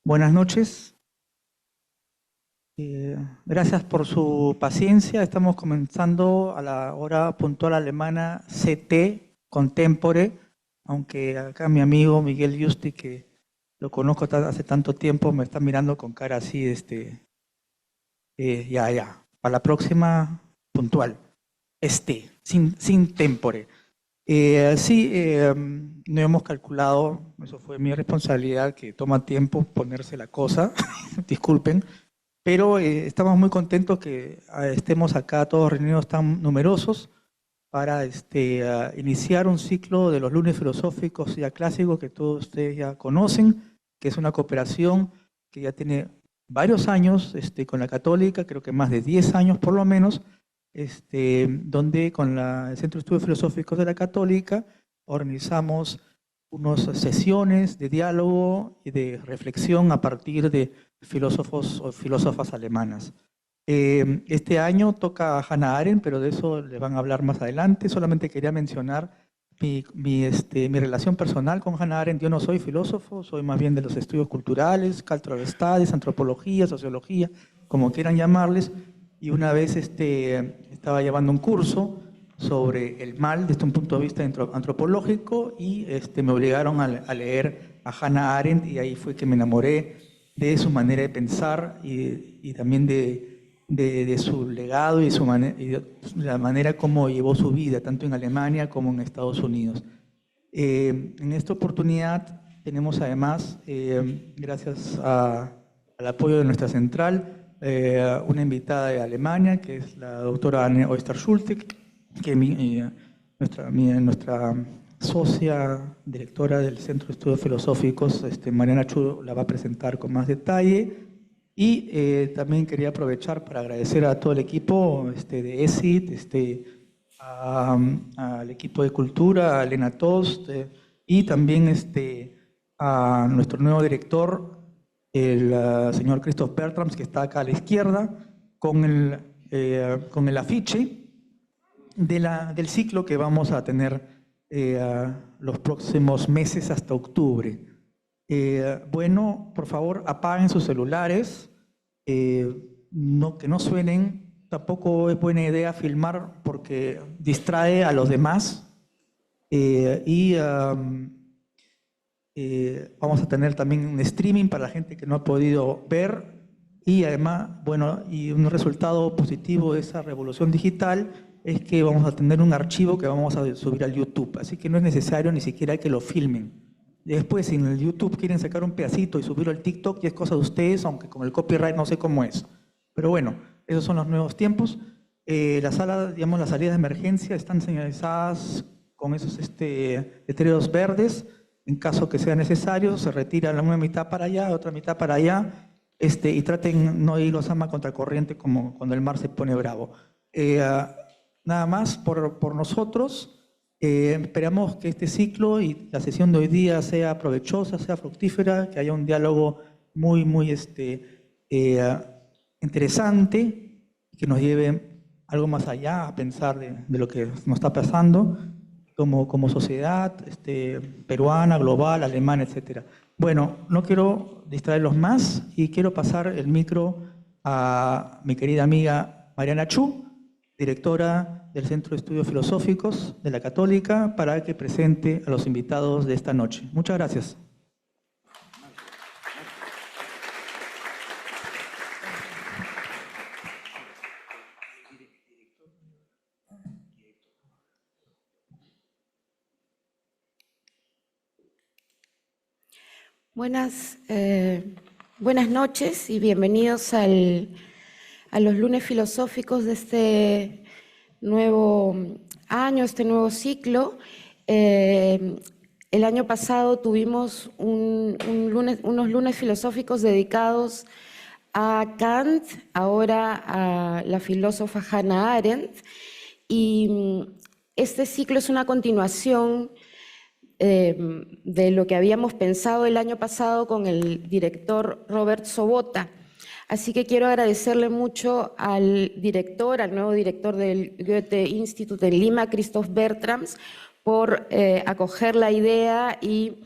Buenas noches. Gracias por su paciencia. Estamos comenzando a la hora puntual alemana CT Contempore, aunque acá mi amigo Miguel Yusti, que lo conozco hace tanto tiempo, me está mirando con cara así, ya. Para la próxima puntual, sin tempore. Sí, no hemos calculado, eso fue mi responsabilidad, que toma tiempo ponerse la cosa, disculpen, pero estamos muy contentos que estemos acá todos reunidos tan numerosos para iniciar un ciclo de los lunes filosóficos ya clásicos que todos ustedes ya conocen, que es una cooperación que ya tiene varios años con la Católica, creo que más de 10 años por lo menos, donde con el Centro de Estudios Filosóficos de la Católica organizamos unas sesiones de diálogo y de reflexión a partir de filósofos o filósofas alemanas. Este año toca a Hannah Arendt, pero de eso le van a hablar más adelante. Solamente quería mencionar mi relación personal con Hannah Arendt. Yo no soy filósofo, soy más bien de los estudios culturales, cultural studies, antropología, sociología, como quieran llamarles. Y una vez estaba llevando un curso sobre el mal desde un punto de vista antropológico y me obligaron a leer a Hannah Arendt y ahí fue que me enamoré de su manera de pensar y también de su legado y de la manera como llevó su vida, tanto en Alemania como en Estados Unidos. En esta oportunidad tenemos además, gracias al apoyo de nuestra central, una invitada de Alemania, que es la doctora Anne Oyster-Schulte, que nuestra socia directora del Centro de Estudios Filosóficos, Mariana Chu, la va a presentar con más detalle. Y también quería aprovechar para agradecer a todo el equipo de ESIT, al equipo de Cultura, a Elena Tost, y también a nuestro nuevo director, el señor Christoph Bertrams, que está acá a la izquierda, con el afiche del ciclo que vamos a tener los próximos meses hasta octubre. Bueno, por favor, apaguen sus celulares, que no suenen. Tampoco es buena idea filmar porque distrae a los demás. Vamos a tener también un streaming para la gente que no ha podido ver. Y además, bueno, y un resultado positivo de esa revolución digital es que vamos a tener un archivo que vamos a subir al YouTube. Así que no es necesario ni siquiera que lo filmen. Después, si en el YouTube quieren sacar un pedacito y subirlo al TikTok, ya es cosa de ustedes, aunque con el copyright no sé cómo es. Pero bueno, esos son los nuevos tiempos. Las salas, digamos, las salidas de emergencia están señalizadas con esos letreros verdes. En caso que sea necesario, se retira una mitad para allá, otra mitad para allá, y traten no ir los ama contracorriente como cuando el mar se pone bravo. Nada más por nosotros. Esperamos que este ciclo y la sesión de hoy día sea provechosa, sea fructífera, que haya un diálogo muy interesante, que nos lleve algo más allá a pensar de lo que nos está pasando como sociedad peruana, global, alemana, etc. Bueno, no quiero distraerlos más y quiero pasar el micro a mi querida amiga Mariana Chu, directora del Centro de Estudios Filosóficos de la Católica, para que presente a los invitados de esta noche. Muchas gracias. Buenas noches y bienvenidos a los lunes filosóficos de este nuevo año, este nuevo ciclo. El año pasado tuvimos unos lunes filosóficos dedicados a Kant, ahora a la filósofa Hannah Arendt, y este ciclo es una continuación de lo que habíamos pensado el año pasado con el director Robert Sobota. Así que quiero agradecerle mucho al nuevo director del Goethe Institut en Lima, Christoph Bertrams, por acoger la idea y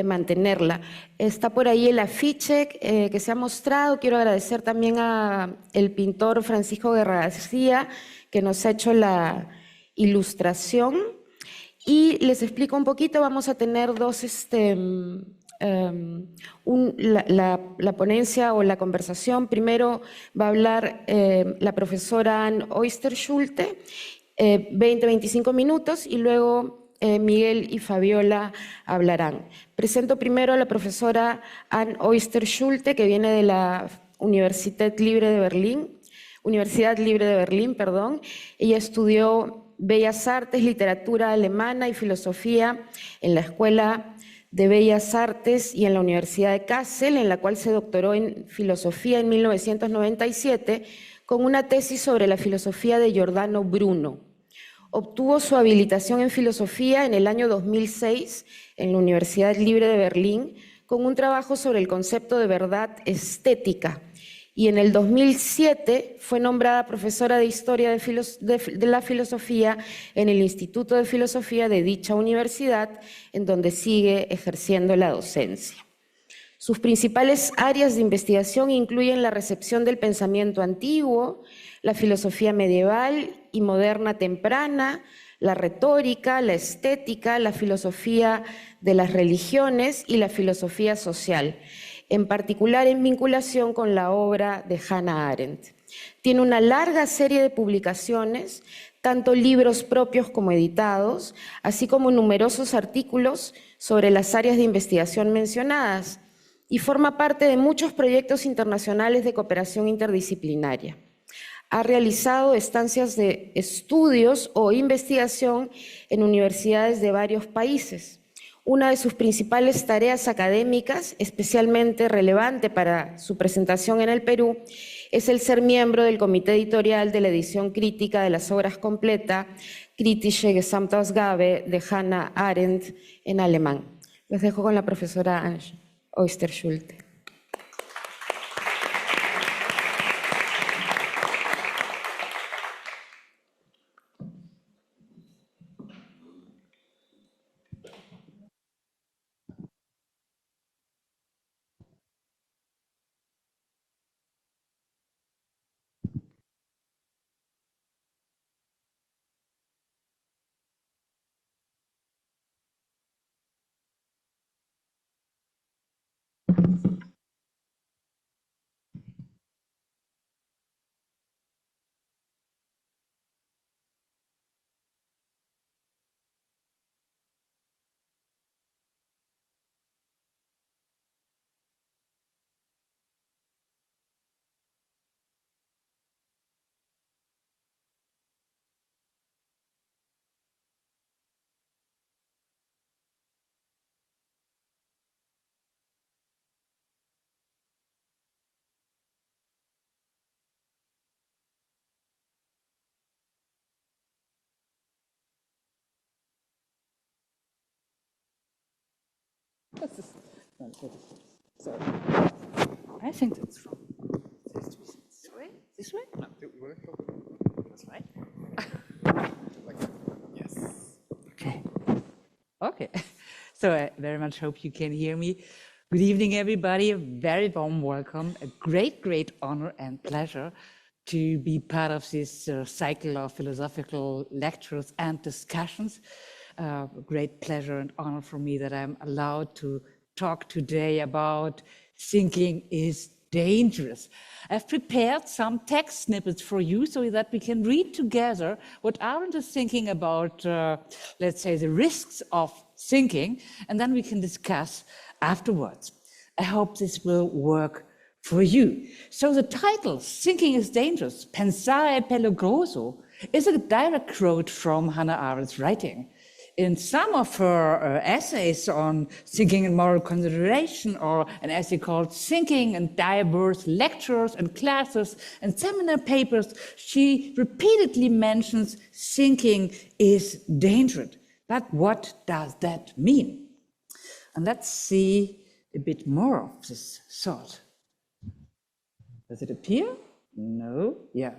mantenerla. Está por ahí el afiche que se ha mostrado. Quiero agradecer también al pintor Francisco Guerra García, que nos ha hecho la ilustración. Y les explico un poquito, vamos a tener la ponencia o la conversación. Primero va a hablar la profesora Ann Oyster-Schulte, 20-25 minutos, y luego Miguel y Fabiola hablarán. Presento primero a la profesora Ann Oyster-Schulte, que viene de la Universidad Libre de Berlín. Ella estudió Bellas Artes, Literatura Alemana y Filosofía en la Escuela de Bellas Artes y en la Universidad de Kassel, en la cual se doctoró en Filosofía en 1997 con una tesis sobre la filosofía de Giordano Bruno. Obtuvo su habilitación en Filosofía en el año 2006 en la Universidad Libre de Berlín con un trabajo sobre el concepto de verdad estética. Y en el 2007 fue nombrada profesora de Historia de la Filosofía en el Instituto de Filosofía de dicha universidad, en donde sigue ejerciendo la docencia. Sus principales áreas de investigación incluyen la recepción del pensamiento antiguo, la filosofía medieval y moderna temprana, la retórica, la estética, la filosofía de las religiones y la filosofía social, en particular en vinculación con la obra de Hannah Arendt. Tiene una larga serie de publicaciones, tanto libros propios como editados, así como numerosos artículos sobre las áreas de investigación mencionadas, y forma parte de muchos proyectos internacionales de cooperación interdisciplinaria. Ha realizado estancias de estudios o investigación en universidades de varios países. Una de sus principales tareas académicas, especialmente relevante para su presentación en el Perú, es el ser miembro del comité editorial de la edición crítica de las obras completas Kritische Gesamtausgabe de Hannah Arendt en alemán. Los dejo con la profesora Ann Oyster-Schulte. So, I think that's wrong. This way? This way? No, that's right. Yes. Okay. Okay. So I very much hope you can hear me. Good evening, everybody. A very warm welcome. A great honor and pleasure to be part of this cycle of philosophical lectures and discussions. Great pleasure and honor for me that I'm allowed to talk today about thinking is dangerous. I've prepared some text snippets for you so that we can read together what Arendt is thinking about, let's say, the risks of thinking, and then we can discuss afterwards. I hope this will work for you. So the title, Thinking is Dangerous, Pensare è perigoso, is a direct quote from Hannah Arendt's writing. In some of her essays on thinking and moral consideration, or an essay called Thinking and Diverse Lectures and Classes and Seminar Papers, she repeatedly mentions thinking is dangerous. But what does that mean? And let's see a bit more of this thought. Does it appear? No? Yeah.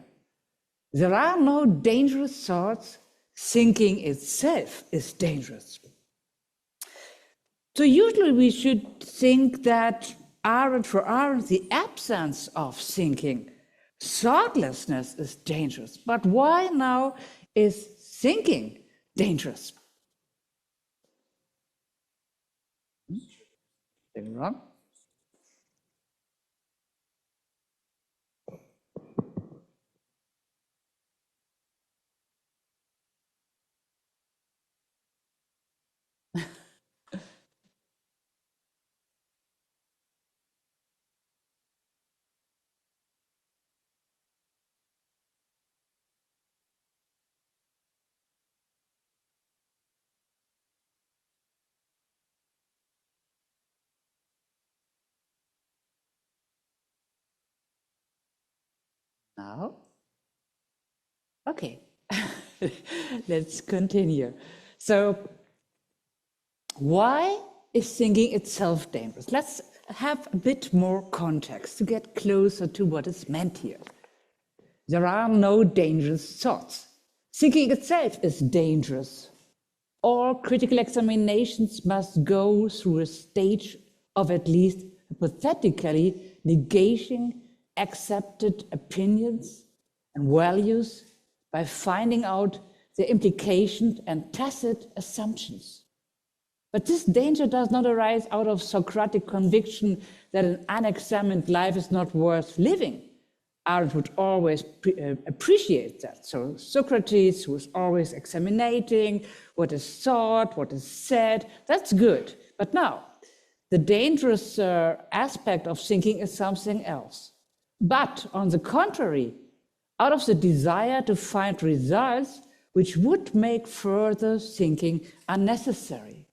There are no dangerous thoughts. Thinking itself is dangerous. So usually we should think that for Arendt, the absence of thinking, thoughtlessness is dangerous. But why now is thinking dangerous? Am I wrong? Now? Okay, let's continue. So, why is thinking itself dangerous? Let's have a bit more context to get closer to what is meant here. There are no dangerous thoughts. Thinking itself is dangerous. All critical examinations must go through a stage of at least hypothetically negating accepted opinions and values by finding out their implications and tacit assumptions. But this danger does not arise out of Socratic conviction that an unexamined life is not worth living. Arendt would always appreciate that. So Socrates was always examining what is thought, what is said, that's good. But now, the dangerous aspect of thinking is something else. But on the contrary, out of the desire to find results which would make further thinking unnecessary.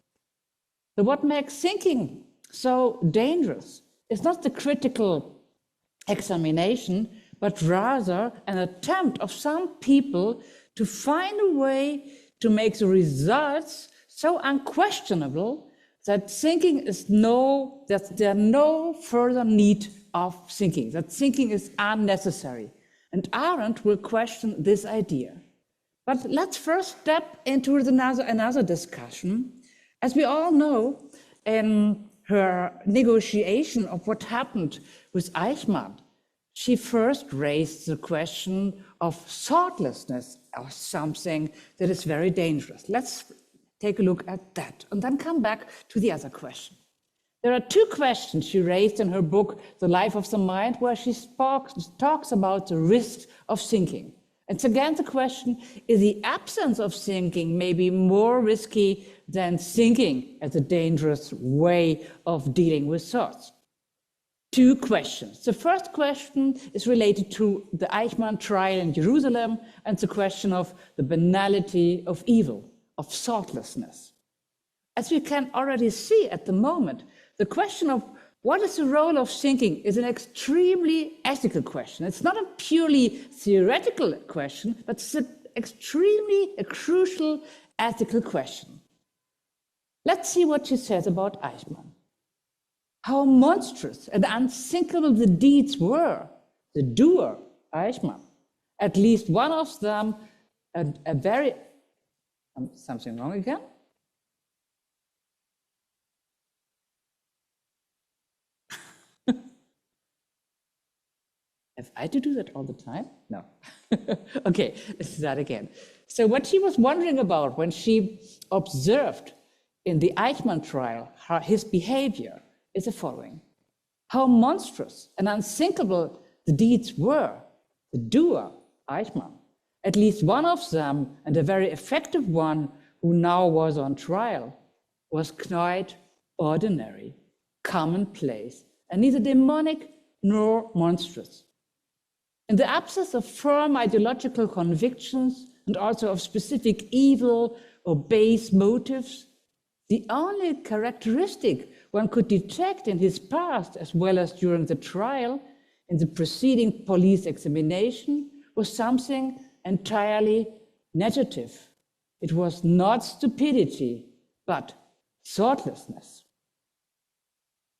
So what makes thinking so dangerous is not the critical examination, but rather an attempt of some people to find a way to make the results so unquestionable that that there no further need of thinking, that thinking is unnecessary. And Arendt will question this idea. But let's first step into another discussion. As we all know, in her negotiation of what happened with Eichmann, she first raised the question of thoughtlessness as something that is very dangerous. Let's take a look at that and then come back to the other question. There are two questions she raised in her book, The Life of the Mind, where she talks about the risks of thinking. It's again the question, is the absence of thinking maybe more risky than thinking as a dangerous way of dealing with thoughts? Two questions. The first question is related to the Eichmann trial in Jerusalem and the question of the banality of evil, of thoughtlessness. As we can already see at the moment, the question of what is the role of thinking is an extremely ethical question. It's not a purely theoretical question, but it's a crucial ethical question. Let's see what she says about Eichmann. How monstrous and unthinkable the deeds were. The doer, Eichmann, at least one of them, a very... something wrong again? Have I to do that all the time? No. Okay, let's do that again. So what she was wondering about when she observed in the Eichmann trial his behavior is the following. How monstrous and unthinkable the deeds were. The doer, Eichmann, at least one of them, and a very effective one who now was on trial, was quite ordinary, commonplace, and neither demonic nor monstrous. In the absence of firm ideological convictions and also of specific evil or base motives, the only characteristic one could detect in his past, as well as during the trial, in the preceding police examination, was something entirely negative. It was not stupidity, but thoughtlessness.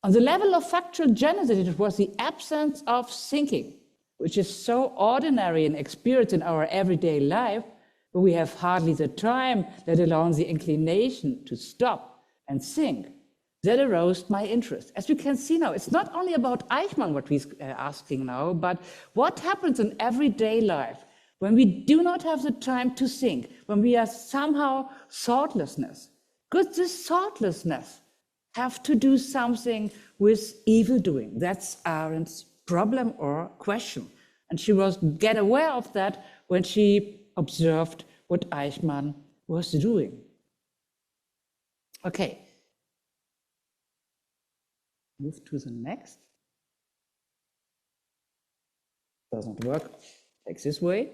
On the level of factual genesis, it was the absence of thinking, which is so ordinary and experienced in our everyday life, but we have hardly the time, let alone the inclination to stop and think. that aroused my interest. As we can see now, it's not only about Eichmann what we're asking now, but what happens in everyday life when we do not have the time to think, when we are somehow thoughtlessness. Could this thoughtlessness have to do something with evil doing? That's Arendt's problem or question. And she was get aware of that when she observed what Eichmann was doing. Okay. Move to the next. Doesn't work. Takes this way.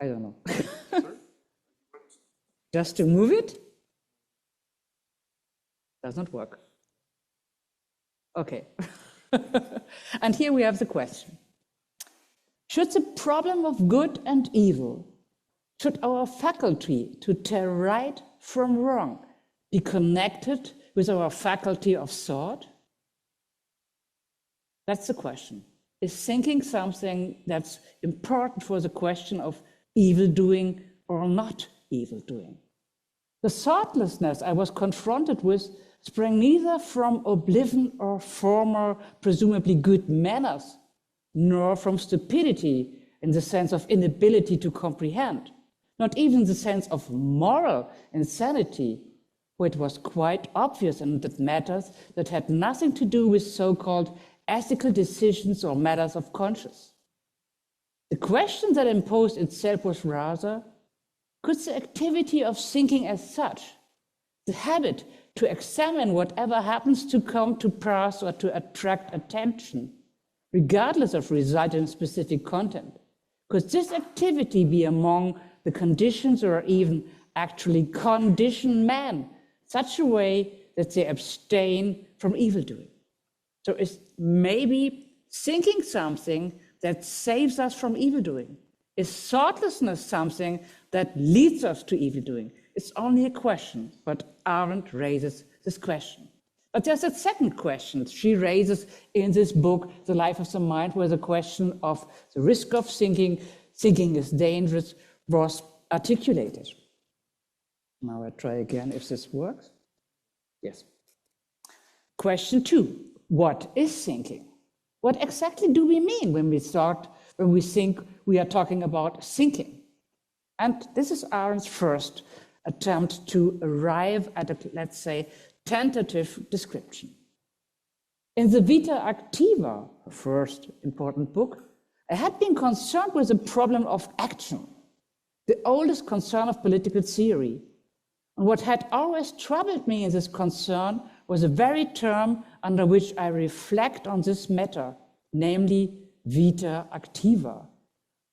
I don't know. Just to move it? Doesn't work. Okay. And here we have the question. Should the problem of good and evil, should our faculty to tell right from wrong be connected with our faculty of thought? That's the question. Is thinking something that's important for the question of evil doing or not evil doing? The thoughtlessness I was confronted with sprang neither from oblivion or former, presumably good manners, nor from stupidity in the sense of inability to comprehend, not even the sense of moral insanity, where it was quite obvious in that matters that had nothing to do with so-called ethical decisions or matters of conscience. The question that imposed itself was rather, could the activity of thinking as such, the habit to examine whatever happens to come to pass or to attract attention, regardless of result in specific content, could this activity be among the conditions or even actually condition man such a way that they abstain from evil doing? So is maybe thinking something that saves us from evil doing? Is thoughtlessness something that leads us to evil doing? It's only a question, but Arendt raises this question. But there's a second question she raises in this book, The Life of the Mind, where the question of the risk of thinking is dangerous, was articulated. Now I try again if this works. Yes. Question 2, what is thinking? What exactly do we mean when we think we are talking about thinking? And this is Arendt's first attempt to arrive at a, let's say, tentative description. In the Vita Activa, her first important book, I had been concerned with the problem of action, the oldest concern of political theory. And what had always troubled me in this concern was the very term under which I reflect on this matter, namely Vita Activa,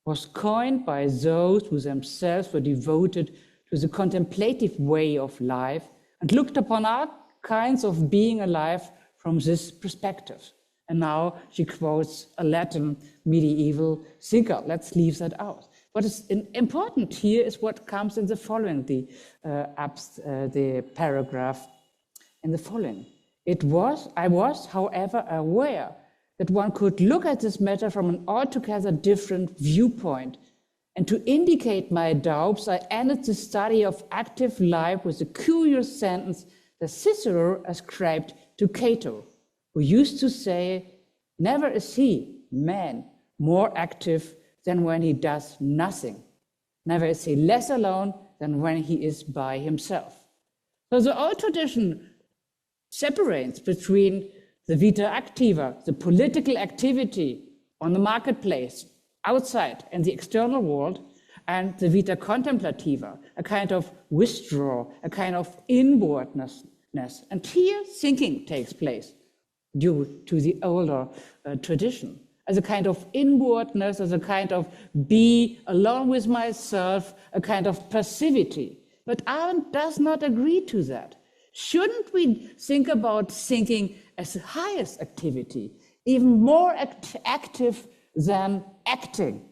was coined by those who themselves were devoted to the contemplative way of life and looked upon all kinds of being alive from this perspective. And now she quotes a Latin medieval thinker. Let's leave that out. What is important here is what comes in the following, the paragraph in the following. I was, however, aware that one could look at this matter from an altogether different viewpoint. And to indicate my doubts, I ended the study of active life with a curious sentence that Cicero ascribed to Cato, who used to say, "Never is he, man, more active than when he does nothing. Never is he less alone than when he is by himself." So the old tradition separates between the Vita Activa, the political activity on the marketplace, outside and the external world, and the Vita Contemplativa, a kind of withdrawal, a kind of inwardness. And here thinking takes place due to the older tradition, as a kind of inwardness, as a kind of be alone with myself, a kind of passivity. But Arendt does not agree to that. Shouldn't we think about thinking as the highest activity, even more active than acting,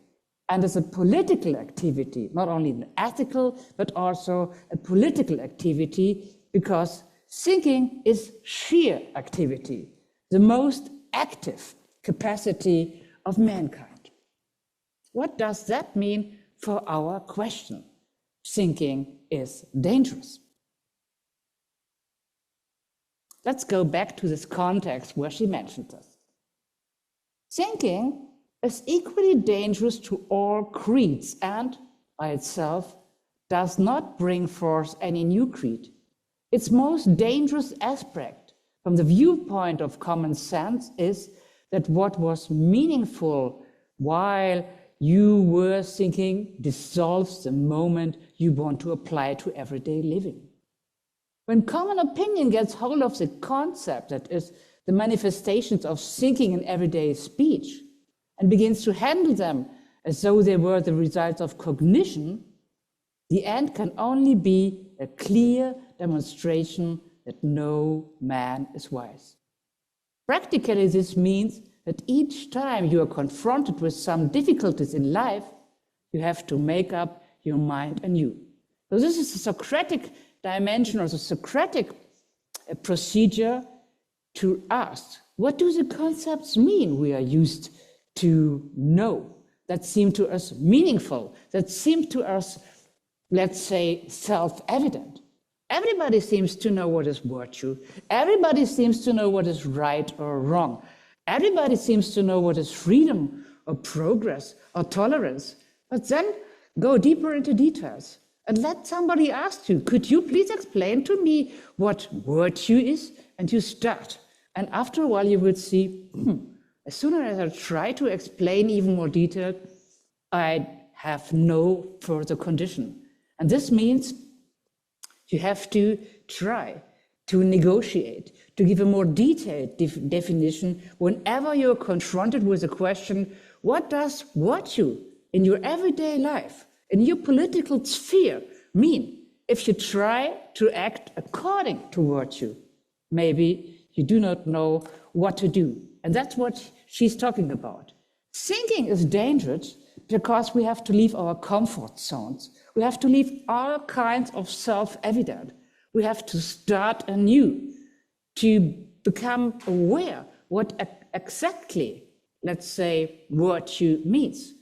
and as a political activity, not only an ethical, but also a political activity, because thinking is sheer activity, the most active capacity of mankind. What does that mean for our question? Thinking is dangerous. let's go back to this context where she mentioned this. Thinking is equally dangerous to all creeds and, by itself, does not bring forth any new creed. Its most dangerous aspect, from the viewpoint of common sense, is that what was meaningful while you were thinking dissolves the moment you want to apply to everyday living. When common opinion gets hold of the concept that is the manifestations of thinking in everyday speech and begins to handle them as though they were the results of cognition, the end can only be a clear demonstration that no man is wise. Practically, this means that each time you are confronted with some difficulties in life, you have to make up your mind anew. So this is a Socratic dimension or the Socratic procedure to ask, what do the concepts mean we are used to know, that seem to us meaningful, that seem to us, let's say, self-evident? Everybody seems to know what is virtue. Everybody seems to know what is right or wrong. Everybody seems to know what is freedom or progress or tolerance. But then go deeper into details and let somebody ask you, could you please explain to me what virtue is? And you start. And after a while you will see, as soon as I try to explain even more detail, I have no further condition. And this means you have to try to negotiate, to give a more detailed definition whenever you're confronted with a question, what does virtue in your everyday life, in your political sphere mean? If you try to act according to virtue, maybe you do not know what to do. And that's what she's talking about. Thinking is dangerous because we have to leave our comfort zones. We have to leave all kinds of self-evident. We have to start anew to become aware what exactly, let's say, virtue means,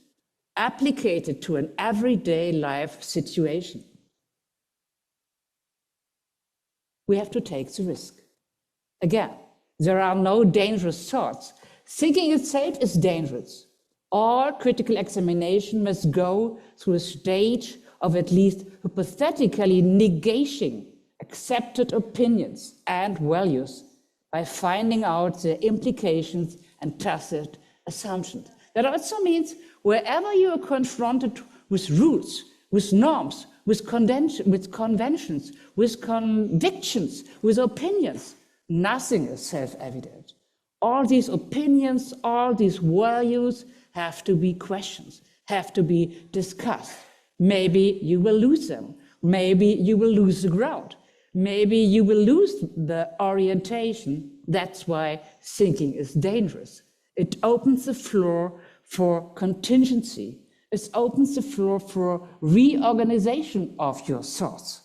applicated to an everyday life situation. We have to take the risk. Again, there are no dangerous thoughts. Thinking itself is dangerous. All critical examination must go through a stage of at least hypothetically negating accepted opinions and values by finding out their implications and tacit assumptions. That also means wherever you are confronted with rules, with norms, with conventions, with convictions, with opinions, nothing is self-evident. All these opinions, all these values have to be questioned, have to be discussed. Maybe you will lose them. Maybe you will lose the ground. Maybe you will lose the orientation. That's why thinking is dangerous. It opens the floor for contingency. It opens the floor for reorganization of your thoughts.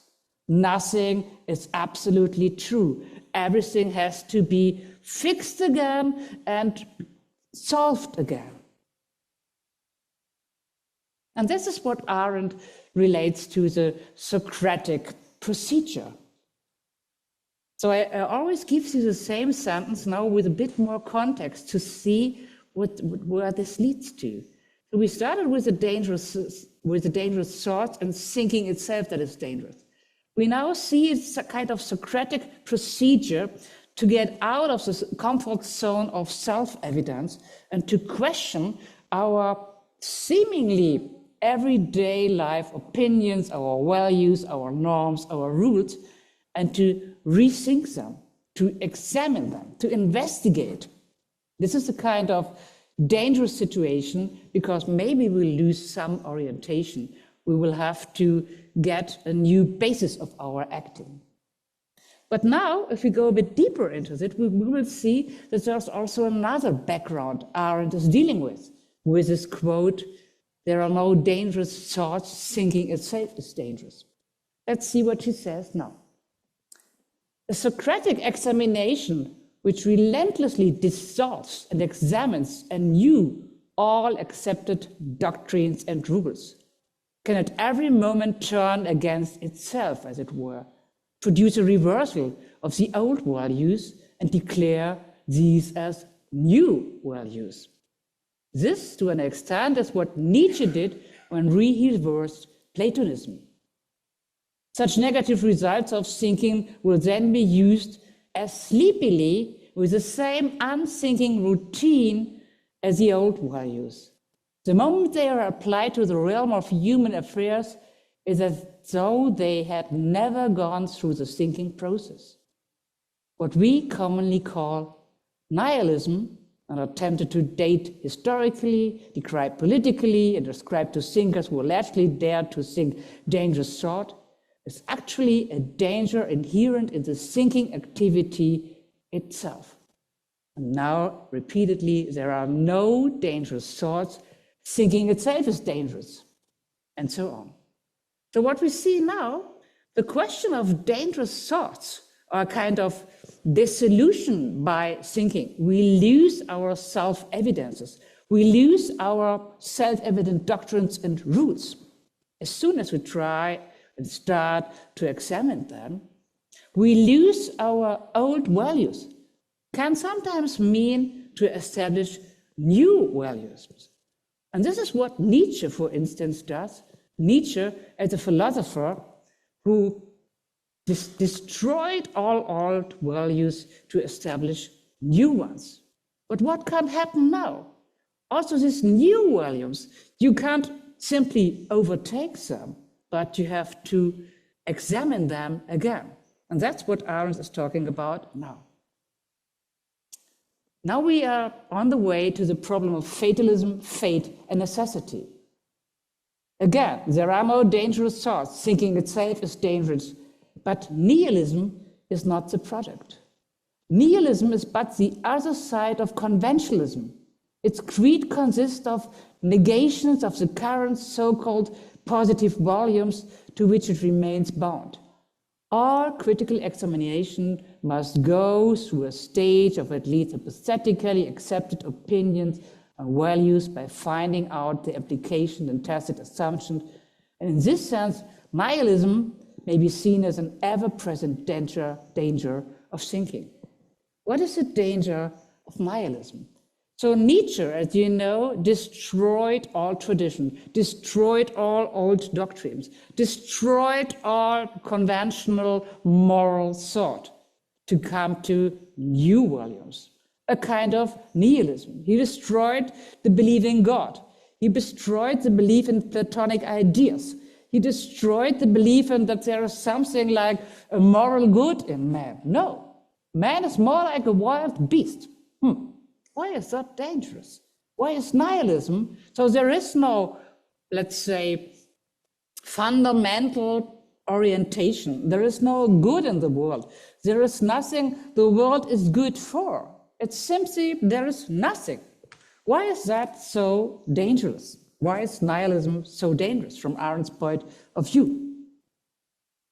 Nothing is absolutely true. Everything has to be fixed again and solved again. And this is what Arendt relates to the Socratic procedure. So I always give you the same sentence now with a bit more context to see where this leads to. So we started with the dangerous thoughts and thinking itself that is dangerous. We now see it's a kind of Socratic procedure to get out of the comfort zone of self-evidence and to question our seemingly everyday life opinions, our values, our norms, our rules, and to rethink them, to examine them, to investigate. This is a kind of dangerous situation because maybe we'll lose some orientation. We will have to get a new basis of our acting. But now, if we go a bit deeper into it, we will see that there's also another background Arendt is dealing with this quote, "There are no dangerous thoughts, thinking itself is dangerous." Let's see what she says now. A Socratic examination which relentlessly dissolves and examines anew all accepted doctrines and rules can at every moment turn against itself, as it were, produce a reversal of the old values and declare these as new values. This, to an extent, is what Nietzsche did when he reversed Platonism. Such negative results of thinking will then be used as sleepily with the same unthinking routine as the old values. The moment they are applied to the realm of human affairs, it is as though they had never gone through the thinking process. What we commonly call nihilism, and attempted to date historically, describe politically, and ascribe to thinkers who allegedly dared to think dangerous thought, is actually a danger inherent in the thinking activity itself. And now, repeatedly, there are no dangerous thoughts. Thinking itself is dangerous, and so on. So what we see now, the question of dangerous thoughts are kind of dissolution by thinking. We lose our self-evidences. We lose our self-evident doctrines and rules. As soon as we try and start to examine them, we lose our old values. Can sometimes mean to establish new values. And this is what Nietzsche, for instance, does. Nietzsche, as a philosopher who destroyed all old values to establish new ones. But what can happen now? Also, these new values, you can't simply overtake them, but you have to examine them again. And that's what Arendt is talking about now. Now we are on the way to the problem of fatalism, fate, and necessity. Again, there are no dangerous thoughts. Thinking itself is dangerous. But nihilism is not the product. Nihilism is but the other side of conventionalism. Its creed consists of negations of the current so-called positive volumes to which it remains bound. All critical examination must go through a stage of at least hypothetically accepted opinions and values by finding out the application and tacit assumptions. And in this sense, nihilism may be seen as an ever-present danger of thinking. What is the danger of nihilism? So Nietzsche, as you know, destroyed all tradition, destroyed all old doctrines, destroyed all conventional moral thought to come to new values, a kind of nihilism. He destroyed the belief in God. He destroyed the belief in Platonic ideas. He destroyed the belief in that there is something like a moral good in man. No, man is more like a wild beast. Why is that dangerous? Why is nihilism? So there is no, let's say, fundamental orientation. There is no good in the world. There is nothing the world is good for. It's simply there is nothing. Why is that so dangerous? Why is nihilism so dangerous from Arendt's point of view?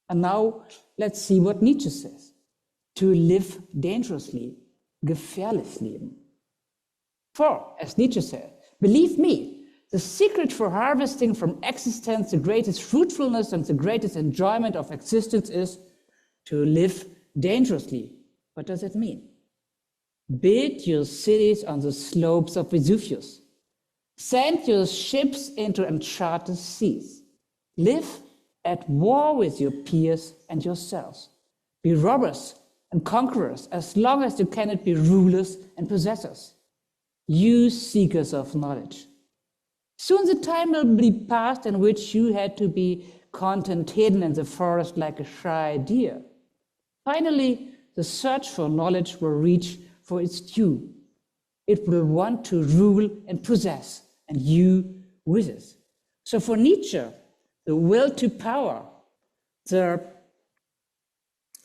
And now let's see what Nietzsche says. To live dangerously, gefährlich leben. For, as Nietzsche said, believe me, the secret for harvesting from existence the greatest fruitfulness and the greatest enjoyment of existence is to live dangerously. What does it mean? Build your cities on the slopes of Vesuvius. Send your ships into uncharted seas. Live at war with your peers and yourselves. Be robbers and conquerors as long as you cannot be rulers and possessors. You seekers of knowledge. Soon the time will be past in which you had to be content hidden in the forest like a shy deer. Finally, the search for knowledge will reach for its due. It will want to rule and possess, and you with it. So for Nietzsche, the will to power,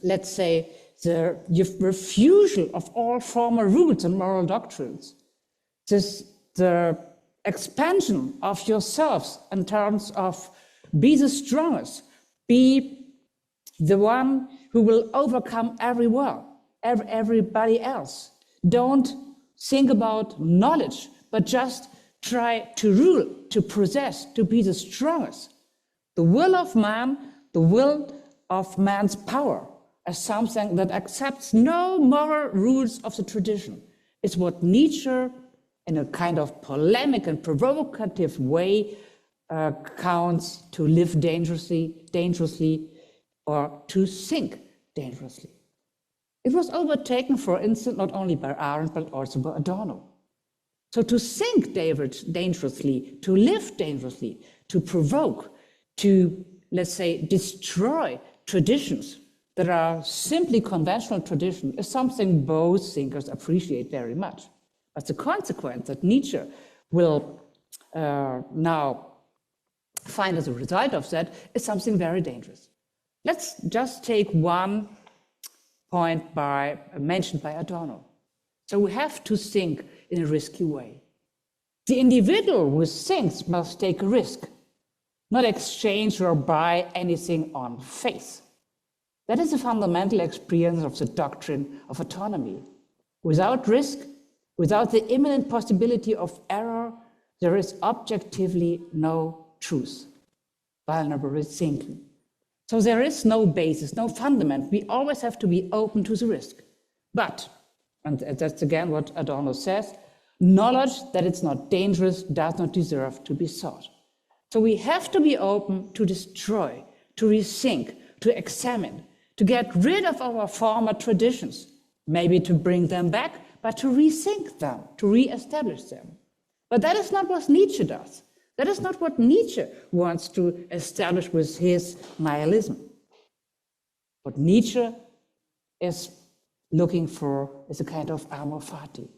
let's say, the refusal of all former rules and moral doctrines, the expansion of yourselves in terms of be the strongest, be the one who will overcome everybody else. Don't think about knowledge, but just try to rule, to possess, to be the strongest. The will of man, the will of man's power. as something that accepts no moral rules of the tradition. It's what Nietzsche, in a kind of polemic and provocative way, counts to live dangerously, or to think dangerously. It was overtaken, for instance, not only by Arendt, but also by Adorno. So to think dangerously, to live dangerously, to provoke, to, let's say, destroy traditions that are simply conventional traditions is something both thinkers appreciate very much. But the consequence that Nietzsche will now find as a result of that is something very dangerous. Let's just take one point mentioned by Adorno. So we have to think in a risky way. The individual who thinks must take a risk, not exchange or buy anything on faith. That is a fundamental experience of the doctrine of autonomy. Without risk, without the imminent possibility of error, there is objectively no truth. Vulnerable thinking. So there is no basis, no fundament. We always have to be open to the risk. But, and that's again what Adorno says, knowledge that it's not dangerous does not deserve to be sought. So we have to be open to destroy, to rethink, to examine, to get rid of our former traditions, maybe to bring them back, but to rethink them, to re-establish them. But that is not what Nietzsche does. That is not what Nietzsche wants to establish with his nihilism. What Nietzsche is looking for is a kind of amor fati.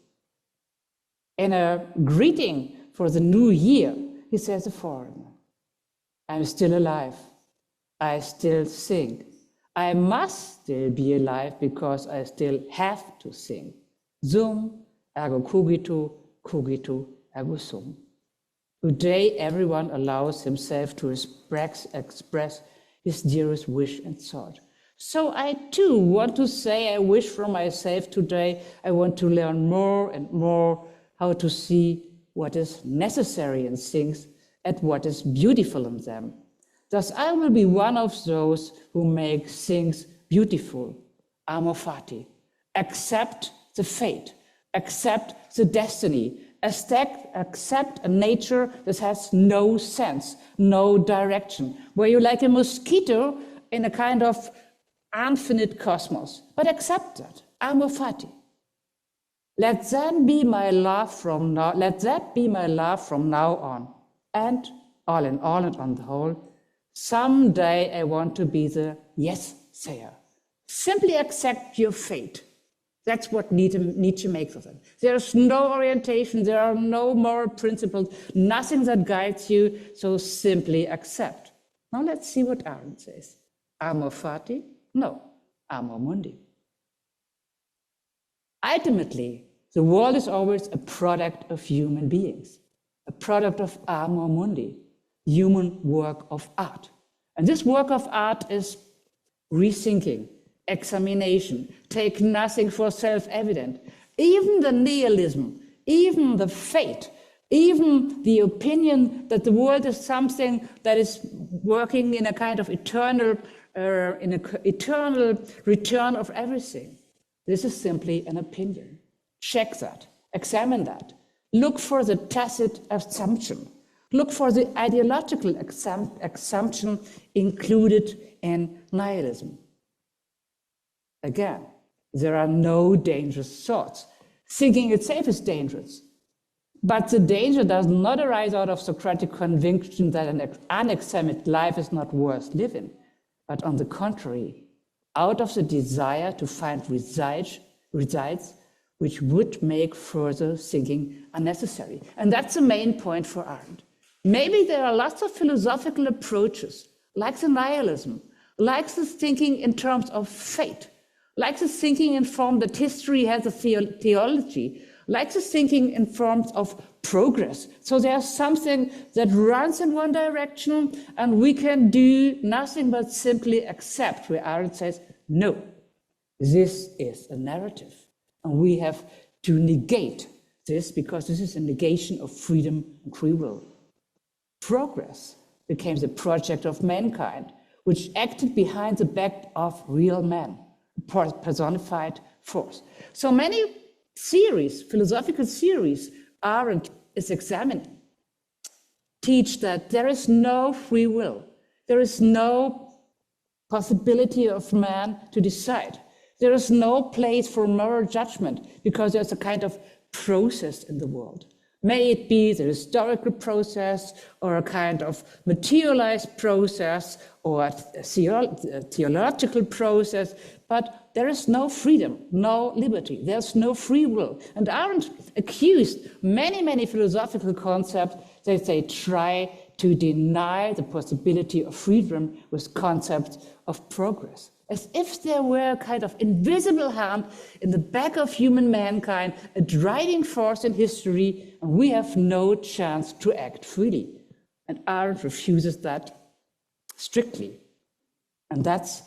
In a greeting for the new year, he says the following: I'm still alive. I still think. I must still be alive because I still have to think. Sum, ergo cogito, cogito, ergo sum. Today, everyone allows himself to express his dearest wish and thought. So I too want to say I wish for myself today. I want to learn more and more how to see what is necessary in things and what is beautiful in them. Thus, I will be one of those who make things beautiful. Amor fati. Accept the fate. Accept the destiny. Accept a nature that has no sense, no direction, where you're like a mosquito in a kind of infinite cosmos. But accept that. Amor fati. Let that be my love from now. Let that be my love from now on. And all in all and on the whole, someday I want to be the yes sayer. Simply accept your fate. That's what Nietzsche makes of it. There's no orientation, there are no moral principles, nothing that guides you, so simply accept. Now let's see what Arendt says. Amor fati? No, amor mundi. Ultimately, the world is always a product of human beings, a product of amor mundi, human work of art. And this work of art is rethinking, examination, take nothing for self-evident. Even the nihilism, even the fate, even the opinion that the world is something that is working in a kind of eternal return of everything. This is simply an opinion. Check that, examine that. Look for the tacit assumption. Look for the ideological assumption included in nihilism. Again, there are no dangerous thoughts. Thinking itself is dangerous. But the danger does not arise out of Socratic conviction that an unexamined life is not worth living, but on the contrary, out of the desire to find resides which would make further thinking unnecessary. And that's the main point for Arendt. Maybe there are lots of philosophical approaches, like the nihilism, like the thinking in terms of fate, like the thinking in form that history has a theology, like the thinking in forms of progress. So there's something that runs in one direction and we can do nothing but simply accept, where Arendt says, no, this is a narrative. And we have to negate this because this is a negation of freedom and free will. Progress became the project of mankind, which acted behind the back of real men. personified force. So many theories, philosophical theories, Arendt is examining, teach that there is no free will. There is no possibility of man to decide. There is no place for moral judgment because there's a kind of process in the world. May it be the historical process or a kind of materialized process or a theological process, but there is no freedom, no liberty, there's no free will. And Arendt accused many philosophical concepts that they try to deny the possibility of freedom with concepts of progress, as if there were a kind of invisible hand in the back of human mankind, a driving force in history, and we have no chance to act freely. And Arendt refuses that strictly. And that's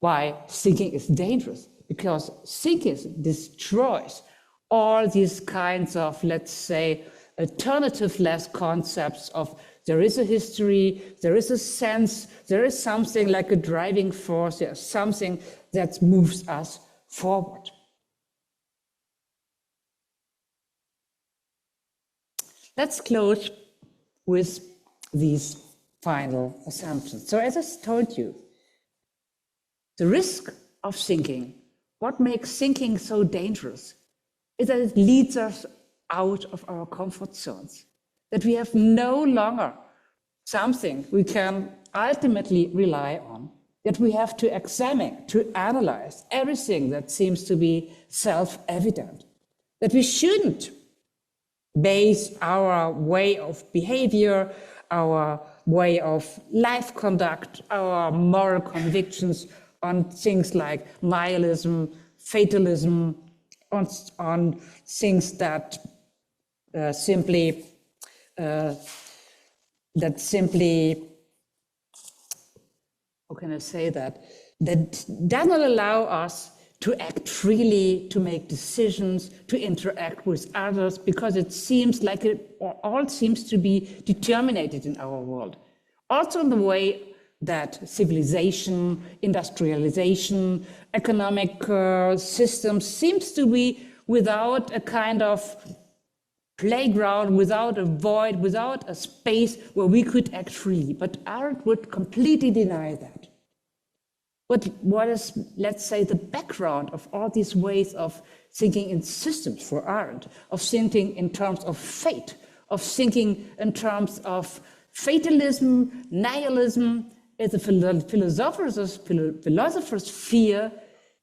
why thinking is dangerous, because thinking destroys all these kinds of, let's say, alternative-less concepts of there is a history, there is a sense, there is something like a driving force, there's something that moves us forward. Let's close with these final assumptions. So as I told you, the risk of thinking, what makes thinking so dangerous, is that it leads us out of our comfort zones, that we have no longer something we can ultimately rely on, that we have to examine, to analyze everything that seems to be self-evident, that we shouldn't base our way of behavior, our way of life conduct, our moral convictions on things like nihilism, fatalism, on things that simply, how can I say that does not allow us to act freely, to make decisions, to interact with others, because it seems like it all seems to be determined in our world. Also in the way that civilization, industrialization, economic systems seems to be without a kind of playground, without a void, without a space where we could act freely. But Arendt would completely deny that. What is, let's say, the background of all these ways of thinking in systems for Arendt, of thinking in terms of fate, of thinking in terms of fatalism, nihilism, is the philosophers fear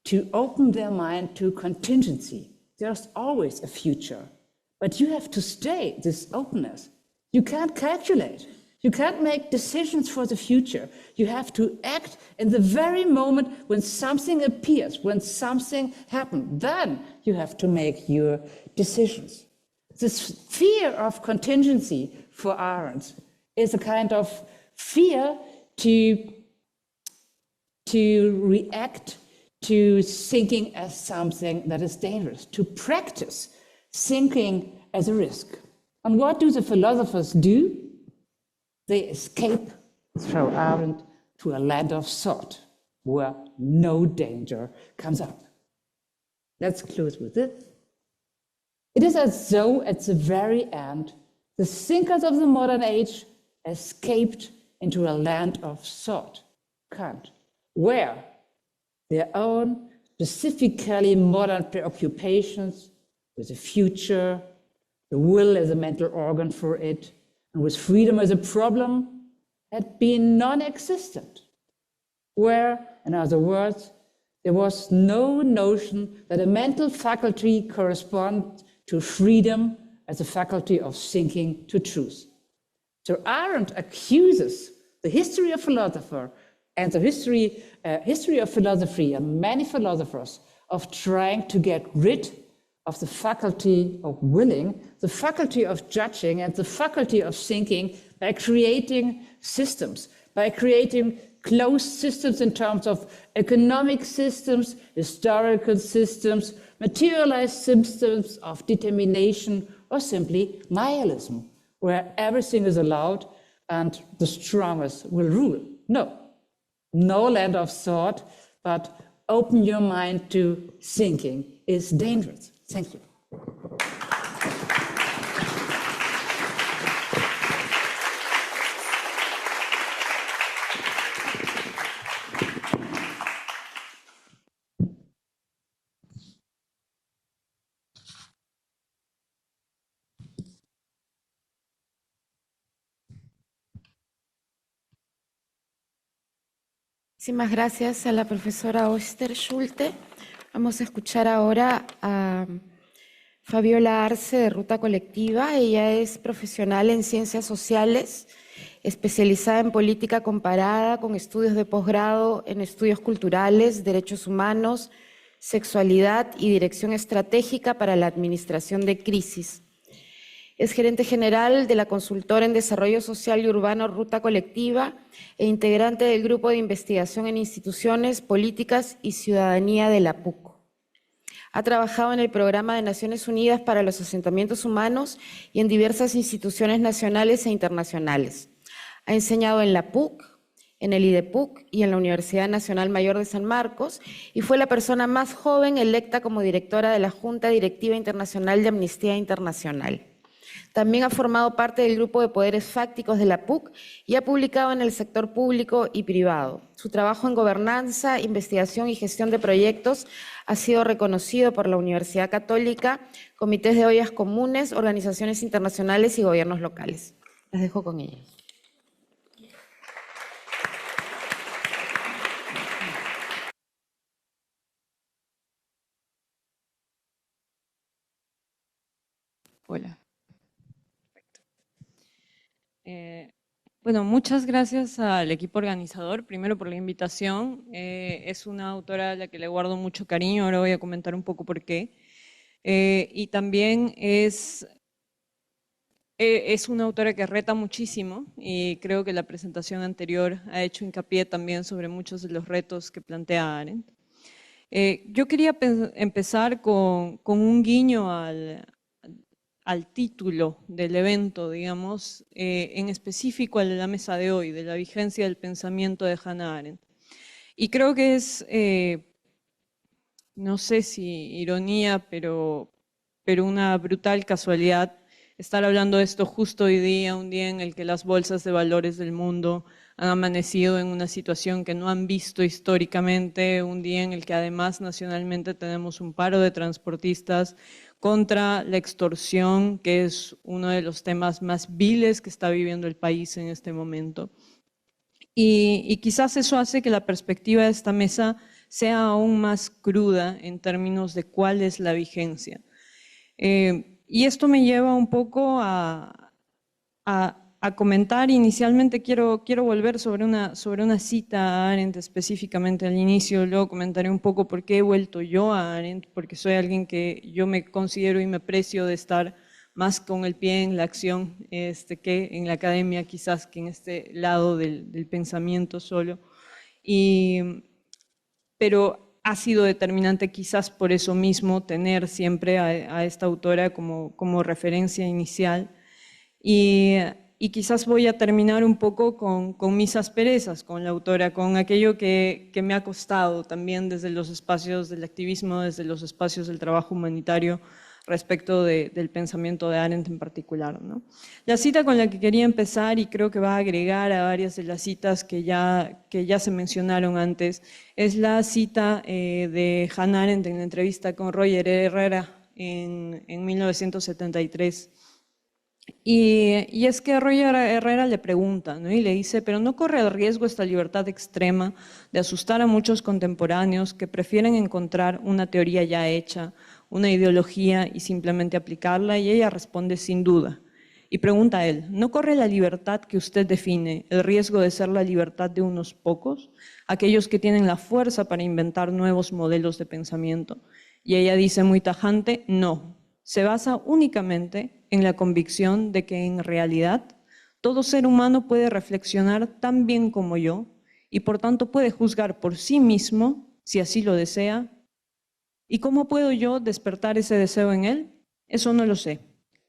to open their mind to contingency. There's always a future, but you have to stay this openness. You can't calculate. You can't make decisions for the future. You have to act in the very moment when something appears, when something happens. Then you have to make your decisions. This fear of contingency for Arendt is a kind of fear to react to thinking as something that is dangerous, to practice thinking as a risk. And what do the philosophers do? They escape through Arendt to a land of thought where no danger comes up. Let's close with this. It is as though at the very end, the thinkers of the modern age escaped into a land of thought, Kant, where their own specifically modern preoccupations with the future, the will as a mental organ for it, and with freedom as a problem, had been non-existent. Where, in other words, there was no notion that a mental faculty corresponds to freedom as a faculty of thinking to truth. So Arendt accuses the history of philosophy and the history of philosophy and many philosophers of trying to get rid of the faculty of willing, the faculty of judging, and the faculty of thinking by creating systems, by creating closed systems in terms of economic systems, historical systems, materialized systems of determination, or simply nihilism, where everything is allowed and the strongest will rule. No land of thought, but open your mind to thinking is dangerous. Thank you. Muchísimas gracias a la profesora Oesterschulte. Vamos a escuchar ahora a Fabiola Arce de Ruta Colectiva. Ella es profesional en ciencias sociales, especializada en política comparada, con estudios de posgrado en estudios culturales, derechos humanos, sexualidad y dirección estratégica para la administración de crisis. Es gerente general de la consultora en desarrollo social y urbano Ruta Colectiva e integrante del Grupo de Investigación en Instituciones, Políticas y Ciudadanía de la PUC. Ha trabajado en el Programa de Naciones Unidas para los Asentamientos Humanos y en diversas instituciones nacionales e internacionales. Ha enseñado en la PUC, en el IDEPUC y en la Universidad Nacional Mayor de San Marcos, y fue la persona más joven electa como directora de la Junta Directiva Internacional de Amnistía Internacional. También ha formado parte del grupo de poderes fácticos de la PUC y ha publicado en el sector público y privado. Su trabajo en gobernanza, investigación y gestión de proyectos ha sido reconocido por la Universidad Católica, comités de ollas comunes, organizaciones internacionales y gobiernos locales. Las dejo con ella. Hola. Bueno, muchas gracias al equipo organizador, primero por la invitación. Es una autora a la que le guardo mucho cariño, ahora voy a comentar un poco por qué. Y también es una autora que reta muchísimo y creo que la presentación anterior ha hecho hincapié también sobre muchos de los retos que plantea Arendt. Yo quería empezar con un guiño al título del evento, digamos, en específico al de la mesa de hoy, de la vigencia del pensamiento de Hannah Arendt. Y creo que es, no sé si ironía, pero una brutal casualidad estar hablando de esto justo hoy día, un día en el que las bolsas de valores del mundo han amanecido en una situación que no han visto históricamente, un día en el que además nacionalmente tenemos un paro de transportistas contra la extorsión, que es uno de los temas más viles que está viviendo el país en este momento. Y quizás eso hace que la perspectiva de esta mesa sea aún más cruda en términos de cuál es la vigencia. Y esto me lleva un poco a comentar. Inicialmente quiero volver sobre una cita a Arendt específicamente al inicio, luego comentaré un poco por qué he vuelto yo a Arendt, porque soy alguien que yo me considero y me aprecio de estar más con el pie en la acción que en la academia, quizás que en este lado del pensamiento solo. Pero ha sido determinante quizás por eso mismo tener siempre a esta autora como referencia inicial. Y quizás voy a terminar un poco con mis asperezas con la autora, con aquello que me ha costado también desde los espacios del activismo, desde los espacios del trabajo humanitario, respecto del pensamiento de Arendt en particular, ¿no? La cita con la que quería empezar, y creo que va a agregar a varias de las citas que ya se mencionaron antes, es la cita de Hannah Arendt en la entrevista con Roger Herrera en 1973. Y es que Roger Herrera le pregunta, ¿no? Y le dice, pero ¿no corre el riesgo esta libertad extrema de asustar a muchos contemporáneos que prefieren encontrar una teoría ya hecha, una ideología y simplemente aplicarla? Y ella responde, sin duda. Y pregunta a él, ¿no corre la libertad que usted define el riesgo de ser la libertad de unos pocos, aquellos que tienen la fuerza para inventar nuevos modelos de pensamiento? Y ella dice muy tajante, no, se basa únicamente en la convicción de que en realidad todo ser humano puede reflexionar tan bien como yo y por tanto puede juzgar por sí mismo, si así lo desea. ¿Y cómo puedo yo despertar ese deseo en él? Eso no lo sé.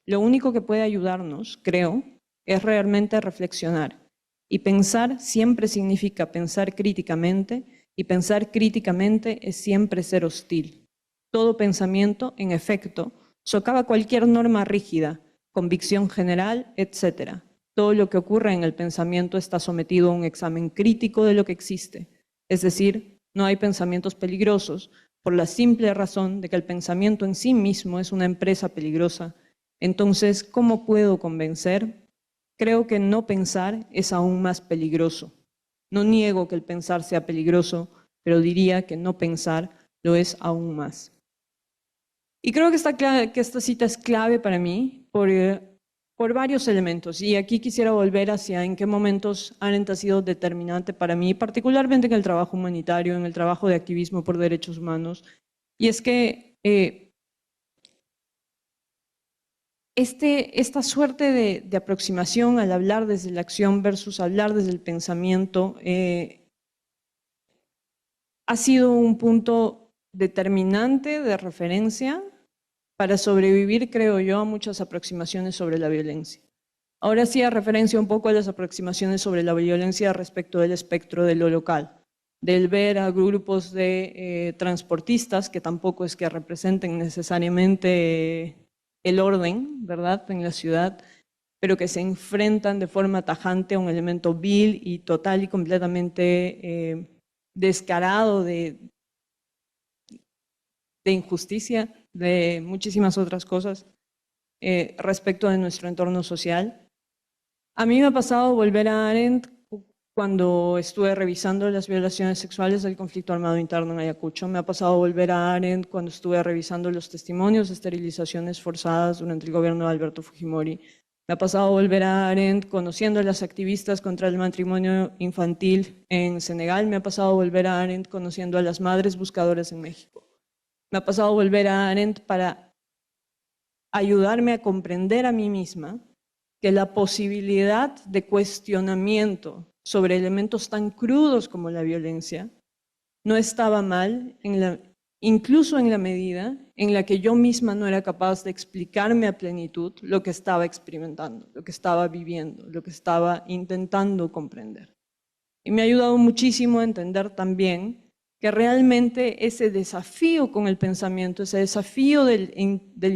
Lo único que puede ayudarnos, creo, es realmente reflexionar. Y pensar siempre significa pensar críticamente y pensar críticamente es siempre ser hostil. Todo pensamiento, en efecto, socava cualquier norma rígida, convicción general, etc. Todo lo que ocurre en el pensamiento está sometido a un examen crítico de lo que existe. Es decir, no hay pensamientos peligrosos, por la simple razón de que el pensamiento en sí mismo es una empresa peligrosa. Entonces, ¿cómo puedo convencer? Creo que no pensar es aún más peligroso. No niego que el pensar sea peligroso, pero diría que no pensar lo es aún más. Y creo que esta cita es clave para mí por varios elementos. Y aquí quisiera volver hacia en qué momentos Arendt ha sido determinante para mí, particularmente en el trabajo humanitario, en el trabajo de activismo por derechos humanos. Y es que esta suerte de aproximación al hablar desde la acción versus hablar desde el pensamiento ha sido un punto determinante de referencia para sobrevivir, creo yo, a muchas aproximaciones sobre la violencia. Ahora hacía referencia un poco a las aproximaciones sobre la violencia respecto del espectro de lo local, del ver a grupos de transportistas, que tampoco es que representen necesariamente el orden, ¿verdad?, en la ciudad, pero que se enfrentan de forma tajante a un elemento vil y total y completamente descarado de injusticia, de muchísimas otras cosas respecto de nuestro entorno social. A mí me ha pasado volver a Arendt cuando estuve revisando las violaciones sexuales del conflicto armado interno en Ayacucho. Me ha pasado volver a Arendt cuando estuve revisando los testimonios de esterilizaciones forzadas durante el gobierno de Alberto Fujimori. Me ha pasado volver a Arendt conociendo a las activistas contra el matrimonio infantil en Senegal. Me ha pasado volver a Arendt conociendo a las madres buscadoras en México. Me ha pasado volver a Arendt para ayudarme a comprender a mí misma que la posibilidad de cuestionamiento sobre elementos tan crudos como la violencia no estaba mal, incluso en la medida en la que yo misma no era capaz de explicarme a plenitud lo que estaba experimentando, lo que estaba viviendo, lo que estaba intentando comprender. Y me ha ayudado muchísimo a entender también que realmente ese desafío con el pensamiento, ese desafío del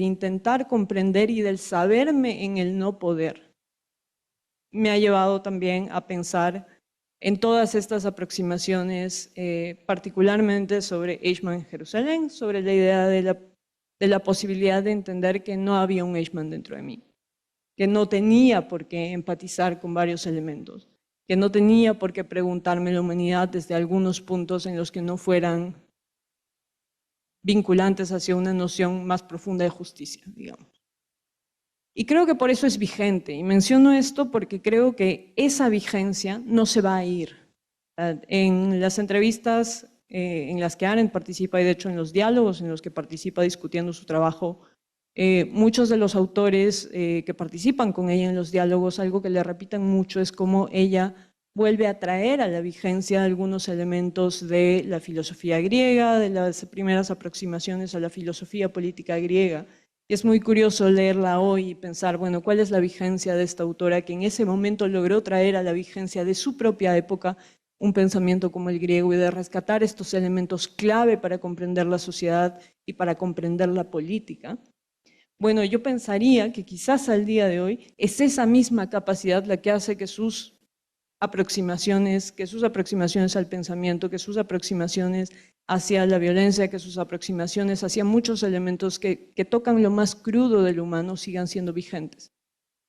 intentar comprender y del saberme en el no poder, me ha llevado también a pensar en todas estas aproximaciones, particularmente sobre Eichmann en Jerusalén, sobre la idea de la posibilidad de entender que no había un Eichmann dentro de mí, que no tenía por qué empatizar con varios elementos, que no tenía por qué preguntarme la humanidad desde algunos puntos en los que no fueran vinculantes hacia una noción más profunda de justicia, digamos. Y creo que por eso es vigente, y menciono esto porque creo que esa vigencia no se va a ir. En las entrevistas en las que Arendt participa, y de hecho en los diálogos en los que participa discutiendo su trabajo, muchos de los autores que participan con ella en los diálogos, algo que le repiten mucho es cómo ella vuelve a traer a la vigencia algunos elementos de la filosofía griega, de las primeras aproximaciones a la filosofía política griega. Y es muy curioso leerla hoy y pensar, bueno, ¿cuál es la vigencia de esta autora que en ese momento logró traer a la vigencia de su propia época un pensamiento como el griego y de rescatar estos elementos clave para comprender la sociedad y para comprender la política? Bueno, yo pensaría que quizás al día de hoy es esa misma capacidad la que hace que sus aproximaciones al pensamiento, que sus aproximaciones hacia la violencia, que sus aproximaciones hacia muchos elementos que tocan lo más crudo del humano sigan siendo vigentes.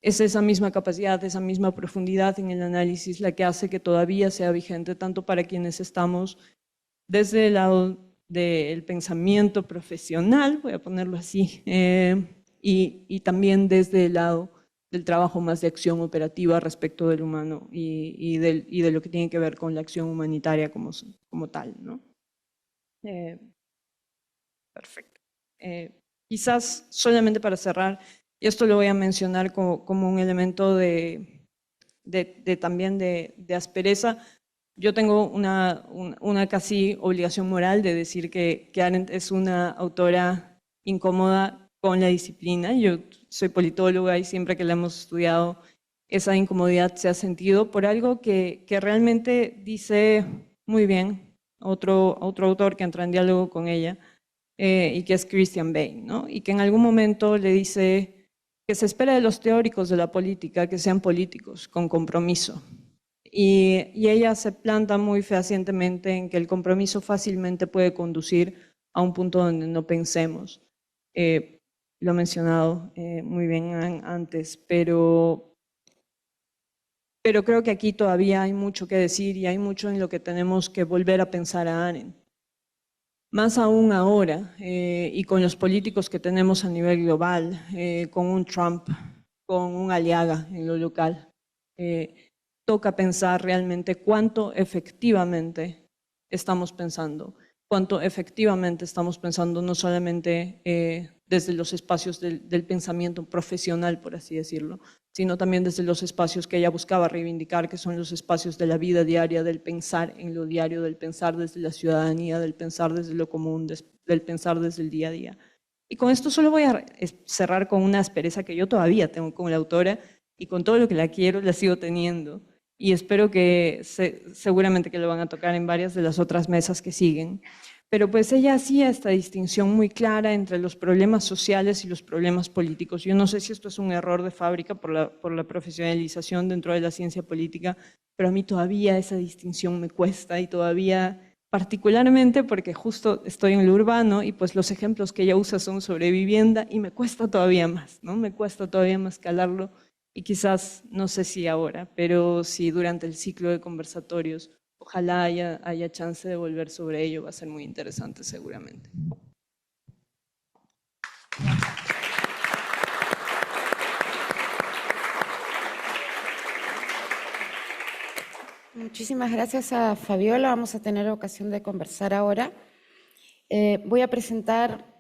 Es esa misma capacidad, esa misma profundidad en el análisis la que hace que todavía sea vigente, tanto para quienes estamos desde el lado del pensamiento profesional, voy a ponerlo así, y también desde el lado del trabajo más de acción operativa respecto del humano y de lo que tiene que ver con la acción humanitaria como tal, ¿no? Perfecto. Quizás solamente para cerrar, y esto lo voy a mencionar como un elemento también de aspereza. Yo tengo una casi obligación moral de decir que Arendt es una autora incómoda con la disciplina. Yo soy politóloga y siempre que la hemos estudiado esa incomodidad se ha sentido por algo que realmente dice muy bien otro autor que entra en diálogo con ella, y que es Christian Bain, ¿no? Y que en algún momento le dice que se espera de los teóricos de la política que sean políticos, con compromiso. Y ella se planta muy fehacientemente en que el compromiso fácilmente puede conducir a un punto donde no pensemos. Lo he mencionado muy bien antes, pero creo que aquí todavía hay mucho que decir y hay mucho en lo que tenemos que volver a pensar a Arendt. Más aún ahora, y con los políticos que tenemos a nivel global, con un Trump, con un Aliaga en lo local, toca pensar realmente cuánto efectivamente estamos pensando no solamente desde los espacios del pensamiento profesional, por así decirlo, sino también desde los espacios que ella buscaba reivindicar, que son los espacios de la vida diaria, del pensar en lo diario, del pensar desde la ciudadanía, del pensar desde lo común, del pensar desde el día a día. Y con esto solo voy a cerrar con una aspereza que yo todavía tengo con la autora, y con todo lo que la quiero, la sigo teniendo. Y espero que seguramente que lo van a tocar en varias de las otras mesas que siguen. Pero pues ella hacía esta distinción muy clara entre los problemas sociales y los problemas políticos. Yo no sé si esto es un error de fábrica por la profesionalización dentro de la ciencia política, pero a mí todavía esa distinción me cuesta, y todavía particularmente porque justo estoy en lo urbano y pues los ejemplos que ella usa son sobre vivienda y me cuesta todavía más, ¿no? Me cuesta todavía más calarlo. Y quizás, no sé si ahora, pero si durante el ciclo de conversatorios, ojalá haya chance de volver sobre ello, va a ser muy interesante seguramente. Muchísimas gracias a Fabiola. Vamos a tener ocasión de conversar ahora. Voy a presentar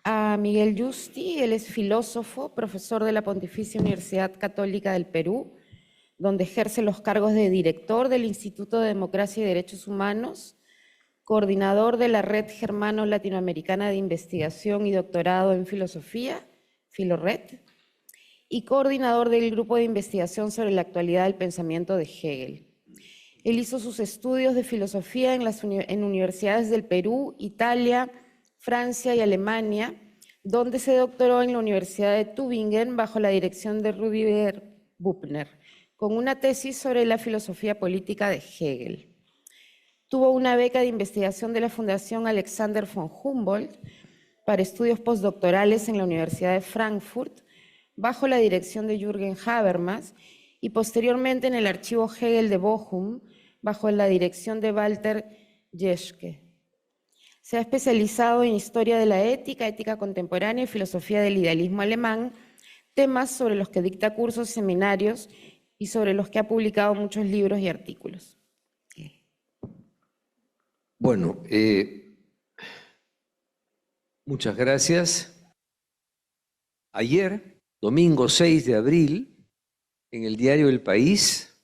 a Miguel Yusti. Él es filósofo, profesor de la Pontificia Universidad Católica del Perú, donde ejerce los cargos de director del Instituto de Democracia y Derechos Humanos, coordinador de la Red Germano-Latinoamericana de Investigación y Doctorado en Filosofía, Filored, y coordinador del Grupo de Investigación sobre la Actualidad del Pensamiento de Hegel. Él hizo sus estudios de filosofía en universidades del Perú, Italia, Francia y Alemania, donde se doctoró en la Universidad de Tübingen bajo la dirección de Rüdiger Büttner, con una tesis sobre la filosofía política de Hegel. Tuvo una beca de investigación de la Fundación Alexander von Humboldt para estudios postdoctorales en la Universidad de Frankfurt, bajo la dirección de Jürgen Habermas, y posteriormente en el Archivo Hegel de Bochum, bajo la dirección de Walter Jeschke. Se ha especializado en historia de la ética, ética contemporánea y filosofía del idealismo alemán, temas sobre los que dicta cursos y seminarios y sobre los que ha publicado muchos libros y artículos. Bueno, muchas gracias. Ayer, domingo 6 de abril, en el diario El País,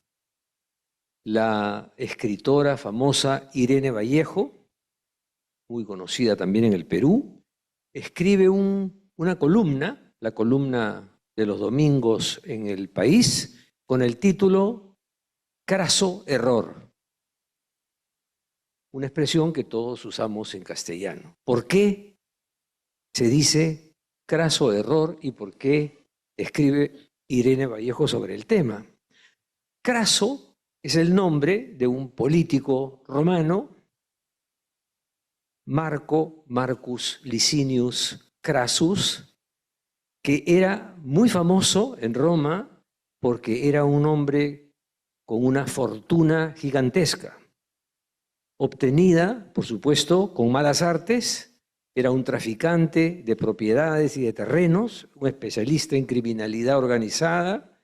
la escritora famosa Irene Vallejo, muy conocida también en el Perú, escribe una columna, la columna de los domingos en El País, con el título Craso error. Una expresión que todos usamos en castellano. ¿Por qué se dice craso error y por qué escribe Irene Vallejo sobre el tema? Craso es el nombre de un político romano, Marcus Licinius Crassus, que era muy famoso en Roma porque era un hombre con una fortuna gigantesca, obtenida, por supuesto, con malas artes. Era un traficante de propiedades y de terrenos, un especialista en criminalidad organizada,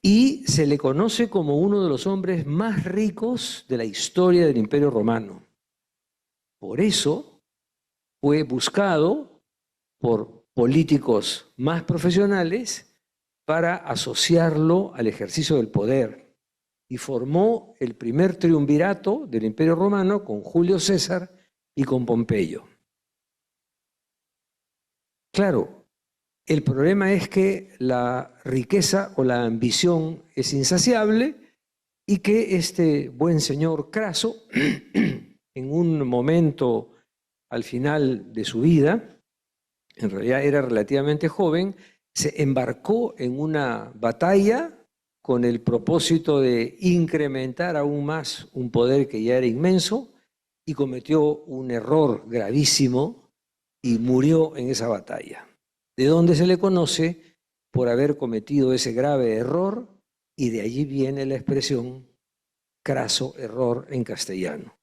y se le conoce como uno de los hombres más ricos de la historia del Imperio Romano. Por eso fue buscado por políticos más profesionales para asociarlo al ejercicio del poder, y formó el primer triunvirato del Imperio Romano con Julio César y con Pompeyo. Claro, el problema es que la riqueza o la ambición es insaciable y que este buen señor Craso, en en un momento al final de su vida, en realidad era relativamente joven, se embarcó en una batalla con el propósito de incrementar aún más un poder que ya era inmenso y cometió un error gravísimo y murió en esa batalla. De donde se le conoce por haber cometido ese grave error y de allí viene la expresión craso error en castellano.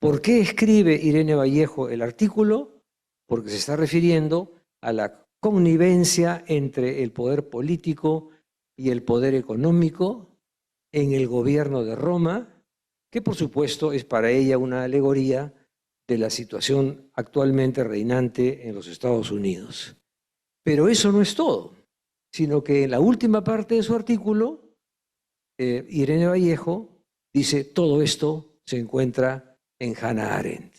¿Por qué escribe Irene Vallejo el artículo? Porque se está refiriendo a la connivencia entre el poder político y el poder económico en el gobierno de Roma, que por supuesto es para ella una alegoría de la situación actualmente reinante en los Estados Unidos. Pero eso no es todo, sino que en la última parte de su artículo, Irene Vallejo dice todo esto se encuentra en Hannah Arendt.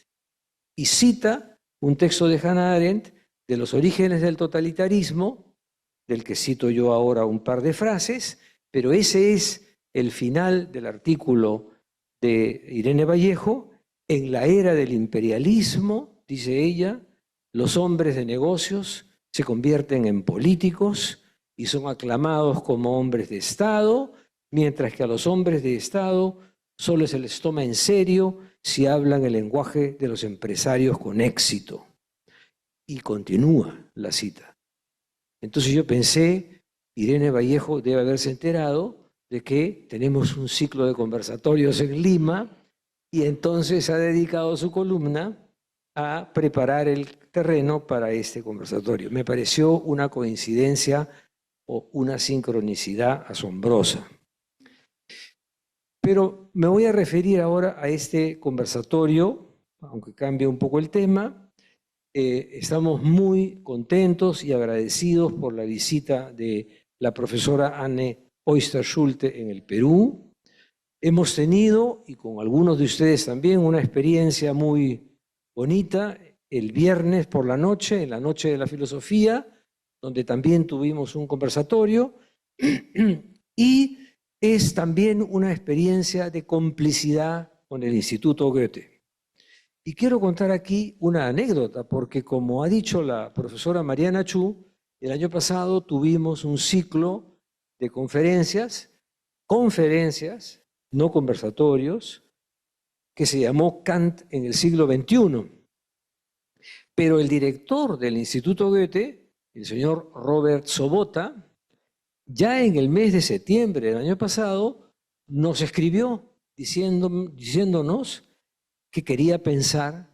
Y cita un texto de Hannah Arendt de los orígenes del totalitarismo, del que cito yo ahora un par de frases, pero ese es el final del artículo de Irene Vallejo. En la era del imperialismo, dice ella, los hombres de negocios se convierten en políticos y son aclamados como hombres de Estado, mientras que a los hombres de Estado solo se les toma en serio si hablan el lenguaje de los empresarios con éxito. Y continúa la cita. Entonces yo pensé, Irene Vallejo debe haberse enterado de que tenemos un ciclo de conversatorios en Lima y entonces ha dedicado su columna a preparar el terreno para este conversatorio. Me pareció una coincidencia o una sincronicidad asombrosa. Pero me voy a referir ahora a este conversatorio, aunque cambie un poco el tema. Estamos muy contentos y agradecidos por la visita de la profesora Anne Oyster-Schulte en el Perú. Hemos tenido, y con algunos de ustedes también, una experiencia muy bonita el viernes por la noche, en la Noche de la Filosofía, donde también tuvimos un conversatorio, y es también una experiencia de complicidad con el Instituto Goethe. Y quiero contar aquí una anécdota, porque como ha dicho la profesora Mariana Chu, el año pasado tuvimos un ciclo de conferencias, no conversatorios, que se llamó Kant en el siglo XXI. Pero el director del Instituto Goethe, el señor Robert Sobota, ya en el mes de septiembre del año pasado, nos escribió diciéndonos que quería pensar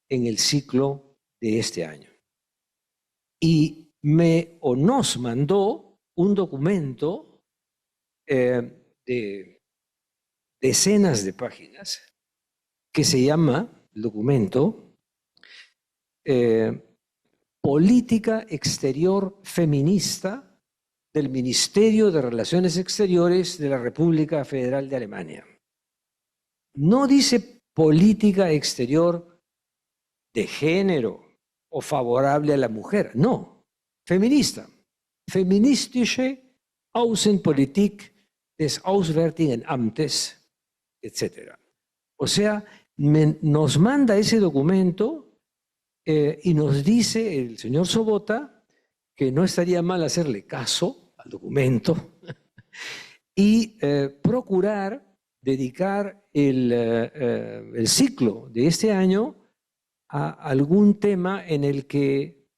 en el ciclo de este año. Y nos mandó un documento de decenas de páginas que se llama, el documento, Política Exterior Feminista del Ministerio de Relaciones Exteriores de la República Federal de Alemania. No dice política exterior de género o favorable a la mujer, no, feminista. Feministische Außenpolitik des Auswärtigen Amtes, etc. O sea, nos manda ese documento y nos dice el señor Sobota que no estaría mal hacerle caso al documento y procurar dedicar el ciclo de este año a algún tema en el que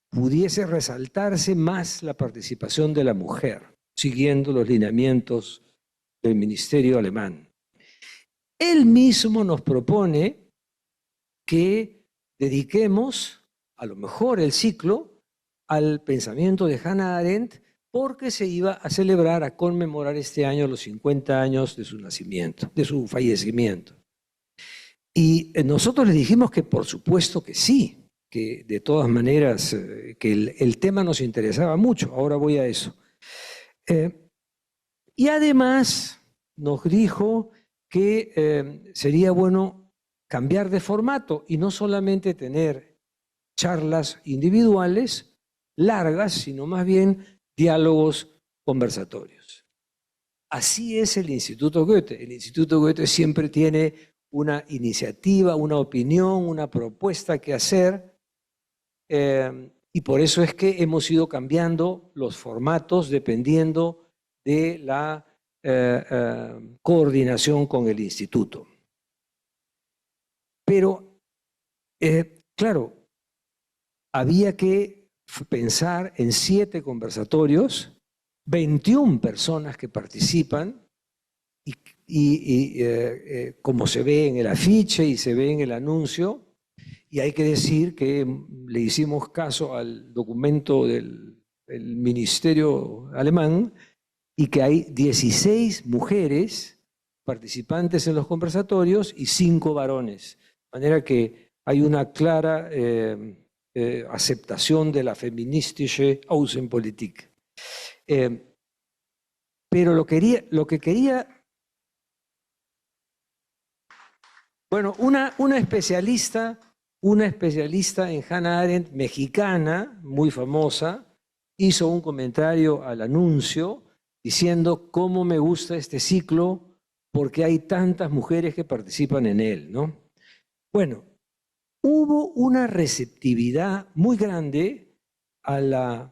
pudiese resaltarse más la participación de la mujer, siguiendo los lineamientos del Ministerio alemán. Él mismo nos propone que dediquemos a lo mejor el ciclo al pensamiento de Hannah Arendt, porque se iba a celebrar, a conmemorar este año los 50 años de su nacimiento, de su fallecimiento. Y nosotros le dijimos que por supuesto que sí, que de todas maneras que el tema nos interesaba mucho. Ahora voy a eso. Y además nos dijo que sería bueno cambiar de formato y no solamente tener charlas individuales largas, sino más bien diálogos conversatorios. Así es el Instituto Goethe. El Instituto Goethe siempre tiene una iniciativa, una opinión, una propuesta que hacer. Y por eso es que hemos ido cambiando los formatos dependiendo de la coordinación con el instituto. Pero, claro, había que pensar en 7 conversatorios, 21 personas que participan, como se ve en el afiche y se ve en el anuncio, y hay que decir que le hicimos caso al documento del ministerio alemán y que hay 16 mujeres participantes en los conversatorios y 5 varones. De manera que hay una clara aceptación de la feministische Außenpolitik. Pero lo que quería... Bueno, una especialista en Hannah Arendt, mexicana, muy famosa, hizo un comentario al anuncio diciendo cómo me gusta este ciclo porque hay tantas mujeres que participan en él, ¿no? Bueno, hubo una receptividad muy grande a la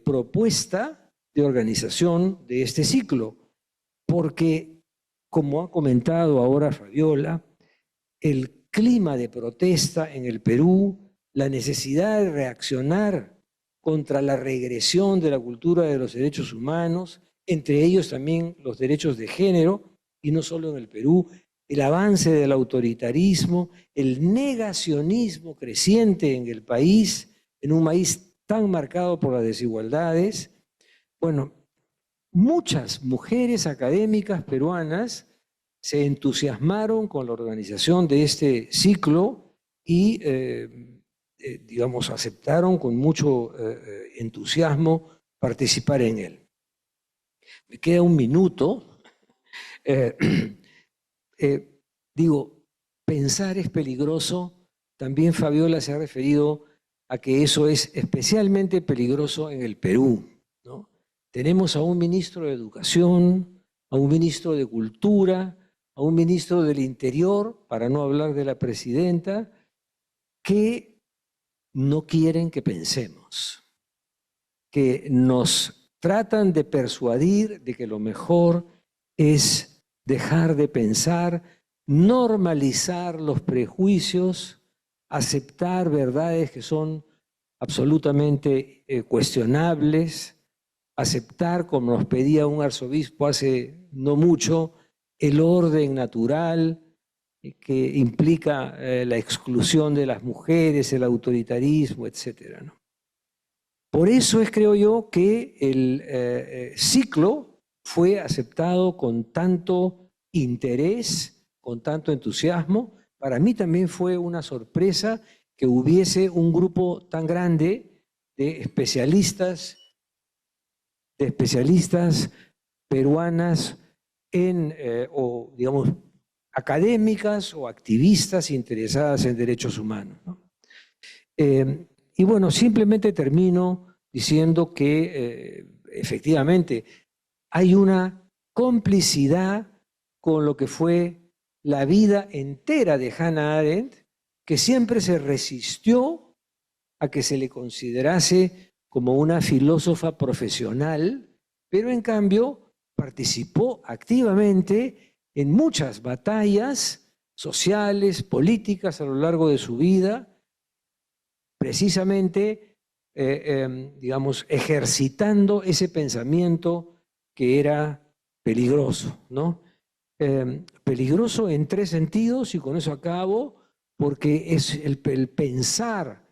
propuesta de organización de este ciclo, porque, como ha comentado ahora Fabiola, el clima de protesta en el Perú, la necesidad de reaccionar contra la regresión de la cultura de los derechos humanos, entre ellos también los derechos de género, y no solo en el Perú, el avance del autoritarismo, el negacionismo creciente en el país, en un país tan marcado por las desigualdades. Bueno, muchas mujeres académicas peruanas se entusiasmaron con la organización de este ciclo y, digamos, aceptaron con mucho entusiasmo participar en él. Me queda un minuto. Digo, pensar es peligroso. También Fabiola se ha referido a que eso es especialmente peligroso en el Perú, ¿no? Tenemos a un ministro de Educación, a un ministro de Cultura, a un ministro del Interior, para no hablar de la presidenta, que no quieren que pensemos, que nos tratan de persuadir de que lo mejor es dejar de pensar, normalizar los prejuicios, aceptar verdades que son absolutamente cuestionables, aceptar, como nos pedía un arzobispo hace no mucho, el orden natural que implica la exclusión de las mujeres, el autoritarismo, etc., ¿no? Por eso es, creo yo, que el ciclo fue aceptado con tanto interés, con tanto entusiasmo. Para mí también fue una sorpresa que hubiese un grupo tan grande de especialistas peruanas o digamos, académicas o activistas interesadas en derechos humanos, ¿no? Y bueno, simplemente termino diciendo que efectivamente hay una complicidad con lo que fue la vida entera de Hannah Arendt, que siempre se resistió a que se le considerase como una filósofa profesional, pero en cambio participó activamente en muchas batallas sociales, políticas a lo largo de su vida, precisamente, digamos, ejercitando ese pensamiento que era peligroso, ¿no? Peligroso en 3 sentidos, y con eso acabo, porque es el pensar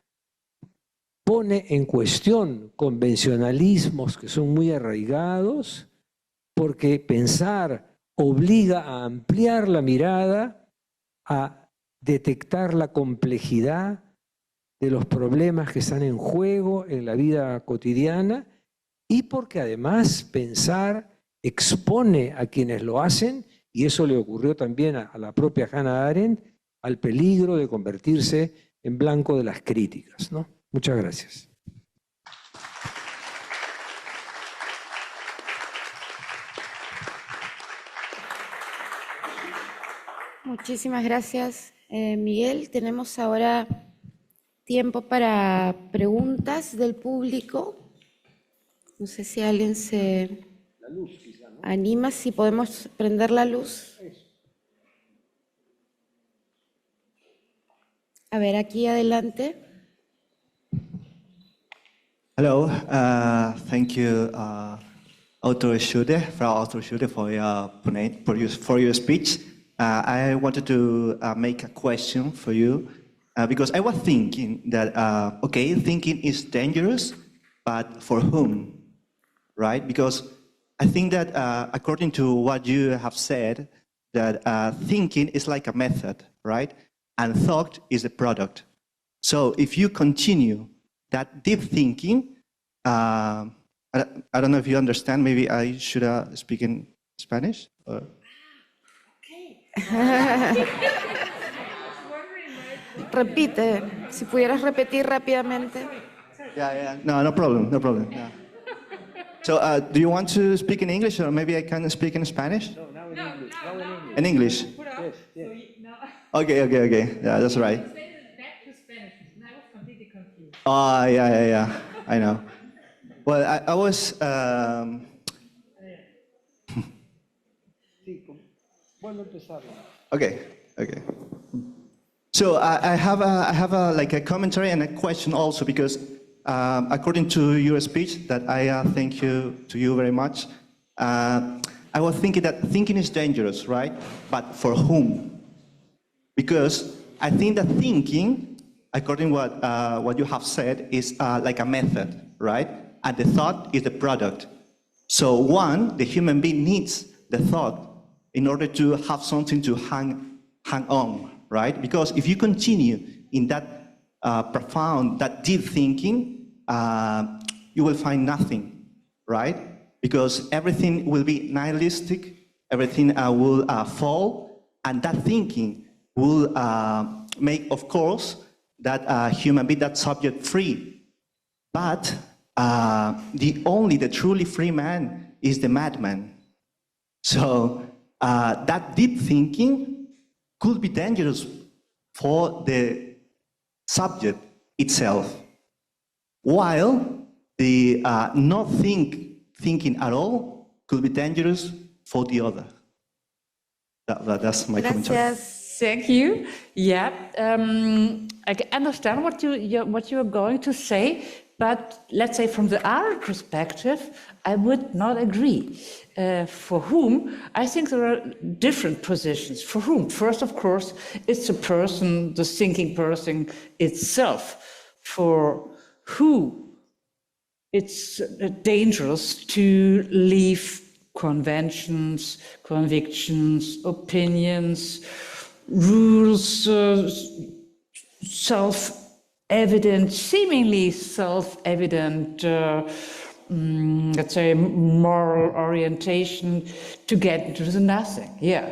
pone en cuestión convencionalismos que son muy arraigados, porque pensar obliga a ampliar la mirada, a detectar la complejidad de los problemas que están en juego en la vida cotidiana, y porque además pensar expone a quienes lo hacen, y eso le ocurrió también a la propia Hannah Arendt, al peligro de convertirse en blanco de las críticas, ¿no? Muchas gracias. Muchísimas gracias, Miguel. Tenemos ahora tiempo para preguntas del público. No sé si alguien se anima, si podemos prender la luz. A ver, aquí adelante. Hello, thank you, Autor Schude, Frau Autor Schude, for your speech. I wanted to make a question for you because I was thinking that, okay, thinking is dangerous, but for whom, right? Because I think that according to what you have said, that thinking is like a method, right? And thought is a product. So if you continue that deep thinking, I don't know if you understand, maybe I should speak in Spanish? Or? Repite, si pudieras repetir rápidamente. Yeah. No problem. Yeah. So do you want to speak in English or maybe I can speak in Spanish? No, now in English. In English? Yes. Okay. Yeah, that's right. Back to Spanish. I was completely confused. Oh, yeah. I know. Well, I was... Okay. So I have a commentary and a question also because according to your speech that I thank you to you very much, I was thinking that thinking is dangerous, right? But for whom? Because I think that thinking, according to what you have said, is like a method, right? And the thought is the product. So the human being needs the thought in order to have something to hang on, right? Because if you continue in that profound, that deep thinking, you will find nothing, right? Because everything will be nihilistic, everything will fall, and that thinking will make, of course, that human being, that subject free. But the truly free man is the madman. So that deep thinking could be dangerous for the subject itself, while the not thinking at all could be dangerous for the other. That's my commentary. Thank you. Yeah, I can understand what you are going to say, but let's say from the Arendt perspective, I would not agree. For whom, I think there are different positions. For whom? First, of course, it's the person, the thinking person itself. For who it's dangerous to leave conventions, convictions, opinions, rules, self-evident, seemingly self-evident, let's say, moral orientation to get into the nothing. Yeah,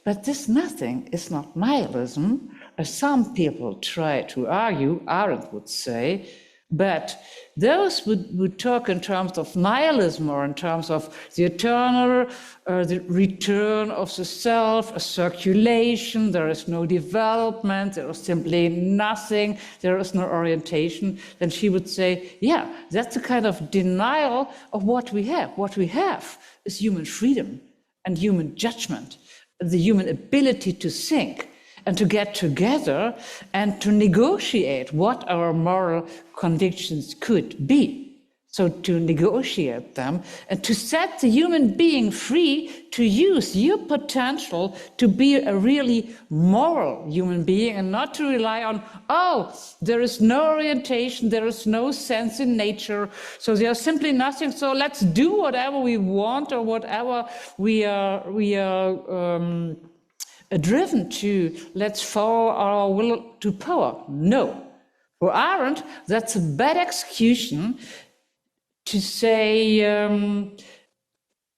but this nothing is not nihilism, as some people try to argue, Arendt would say, but those would talk in terms of nihilism or in terms of the eternal, the return of the self, a circulation, there is no development, there is simply nothing, there is no orientation, then she would say, yeah, that's a kind of denial of what we have. What we have is human freedom and human judgment, the human ability to think and to get together and to negotiate what our moral convictions could be. So to negotiate them and to set the human being free to use your potential to be a really moral human being and not to rely on, oh, there is no orientation, there is no sense in nature, so there's simply nothing, so let's do whatever we want or whatever we are driven to, let's follow our will to power. No. For Arendt, that's a bad execution to say,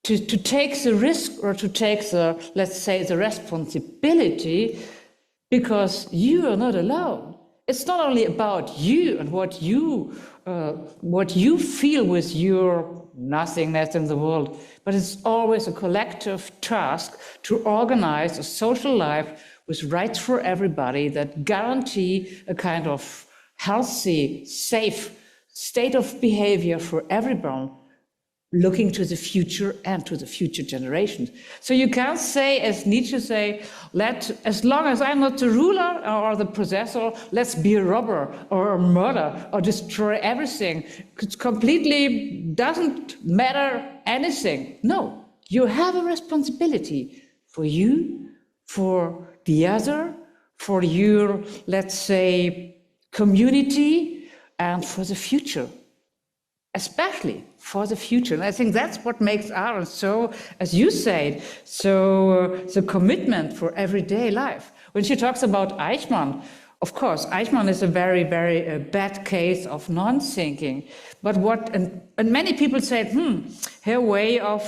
to take the risk or to take the, let's say, the responsibility, because you are not alone. It's not only about you and what you feel with your nothingness in the world, but it's always a collective task to organize a social life with rights for everybody that guarantee a kind of healthy, safe state of behavior for everyone, looking to the future and to the future generations. So you can't say, as Nietzsche say, as long as I'm not the ruler or the possessor, let's be a robber or a murder or destroy everything. It completely doesn't matter anything. No, you have a responsibility for you, for the other, for your, let's say, community, and for the future. Especially for the future. And I think that's what makes Arendt so, as you said, so the commitment for everyday life. When she talks about Eichmann, of course, Eichmann is a very, very bad case of non-thinking. But and many people said, her way of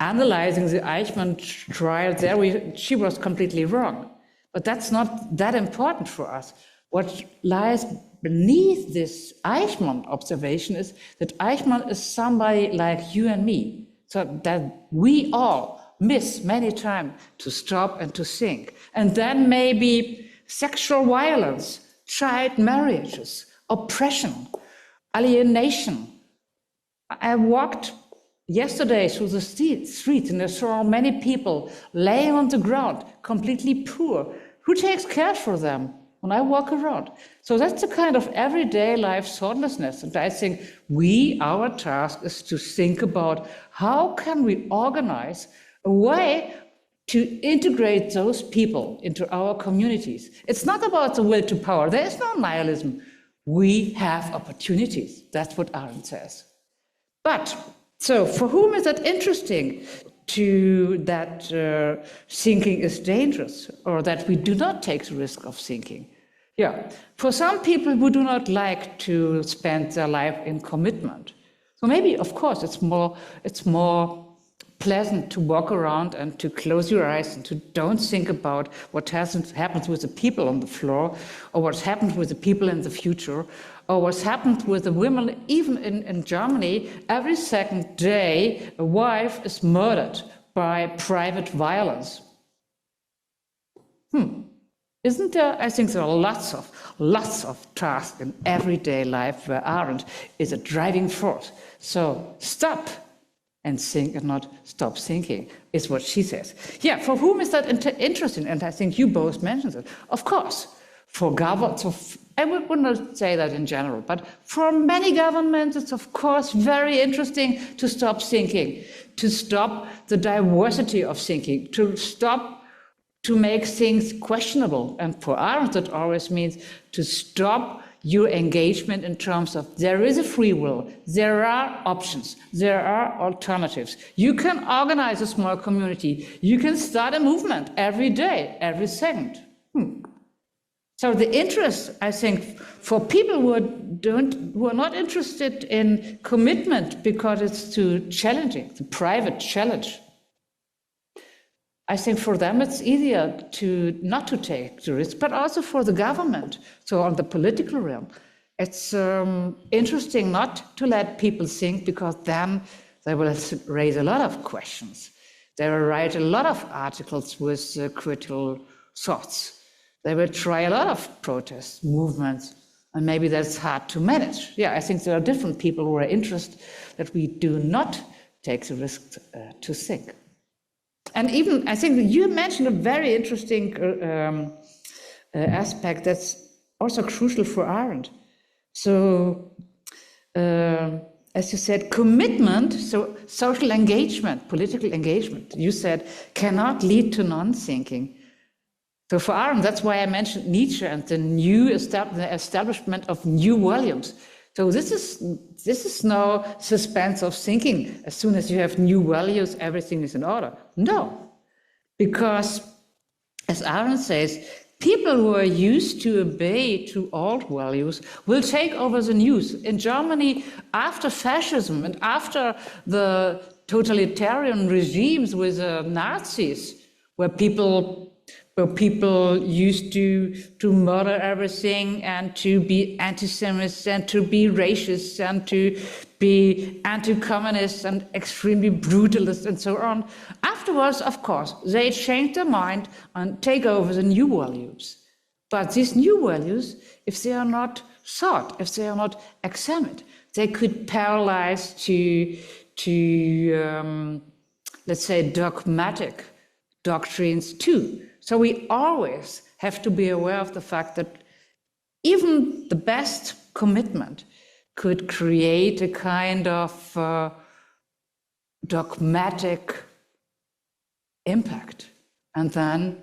analyzing the Eichmann trial there, she was completely wrong. But that's not that important for us. What lies beneath this Eichmann observation is that Eichmann is somebody like you and me, so that we all miss many times to stop and to think. And then maybe sexual violence, child marriages, oppression, alienation. I walked yesterday through the streets and I saw many people laying on the ground, completely poor. Who takes care for them when I walk around? So that's the kind of everyday life thoughtlessness. And I think our task is to think about how can we organize a way to integrate those people into our communities. It's not about the will to power. There is no nihilism. We have opportunities. That's what Arendt says. But, so for whom is that interesting? To that thinking is dangerous, or that we do not take the risk of thinking. Yeah, for some people who do not like to spend their life in commitment. So maybe, of course, it's more pleasant to walk around and to close your eyes and to don't think about what happens with the people on the floor, or what's happened with the people in the future, or what's happened with the women. Even in Germany, every second day, a wife is murdered by private violence. Isn't there? I think there are lots of tasks in everyday life where Arendt is a driving force. So stop and think and not stop thinking, is what she says. Yeah, for whom is that interesting? And I think you both mentioned it. Of course, for governments, I would not say that in general, but for many governments, it's of course very interesting to stop thinking, to stop the diversity of thinking, to stop to make things questionable. And for Arendt, that always means to stop your engagement in terms of there is a free will, there are options, there are alternatives. You can organize a small community, you can start a movement every day, every second. So the interest, I think, for people who are not interested in commitment because it's too challenging, the private challenge, I think for them it's easier not to take the risk, but also for the government. So on the political realm, it's interesting not to let people think, because then they will raise a lot of questions. They will write a lot of articles with critical thoughts. They will try a lot of protests, movements, and maybe that's hard to manage. Yeah, I think there are different people who are interested that we do not take the risk to think. And even, I think you mentioned a very interesting aspect that's also crucial for Arendt. So, as you said, commitment, so social engagement, political engagement, you said, cannot lead to non-thinking. So for Arendt, that's why I mentioned Nietzsche and the establishment of new volumes. So this is no suspense of thinking. As soon as you have new values, everything is in order. No, because as Arendt says, people who are used to obey to old values will take over the news. In Germany, after fascism and after the totalitarian regimes with the Nazis, where people where people used to murder everything and to be anti-Semites and to be racist and to be anti-communist and extremely brutalist and so on. Afterwards, of course, they change their mind and take over the new values. But these new values, if they are not thought, if they are not examined, they could paralyze to let's say, dogmatic doctrines too. So we always have to be aware of the fact that even the best commitment could create a kind of dogmatic impact and then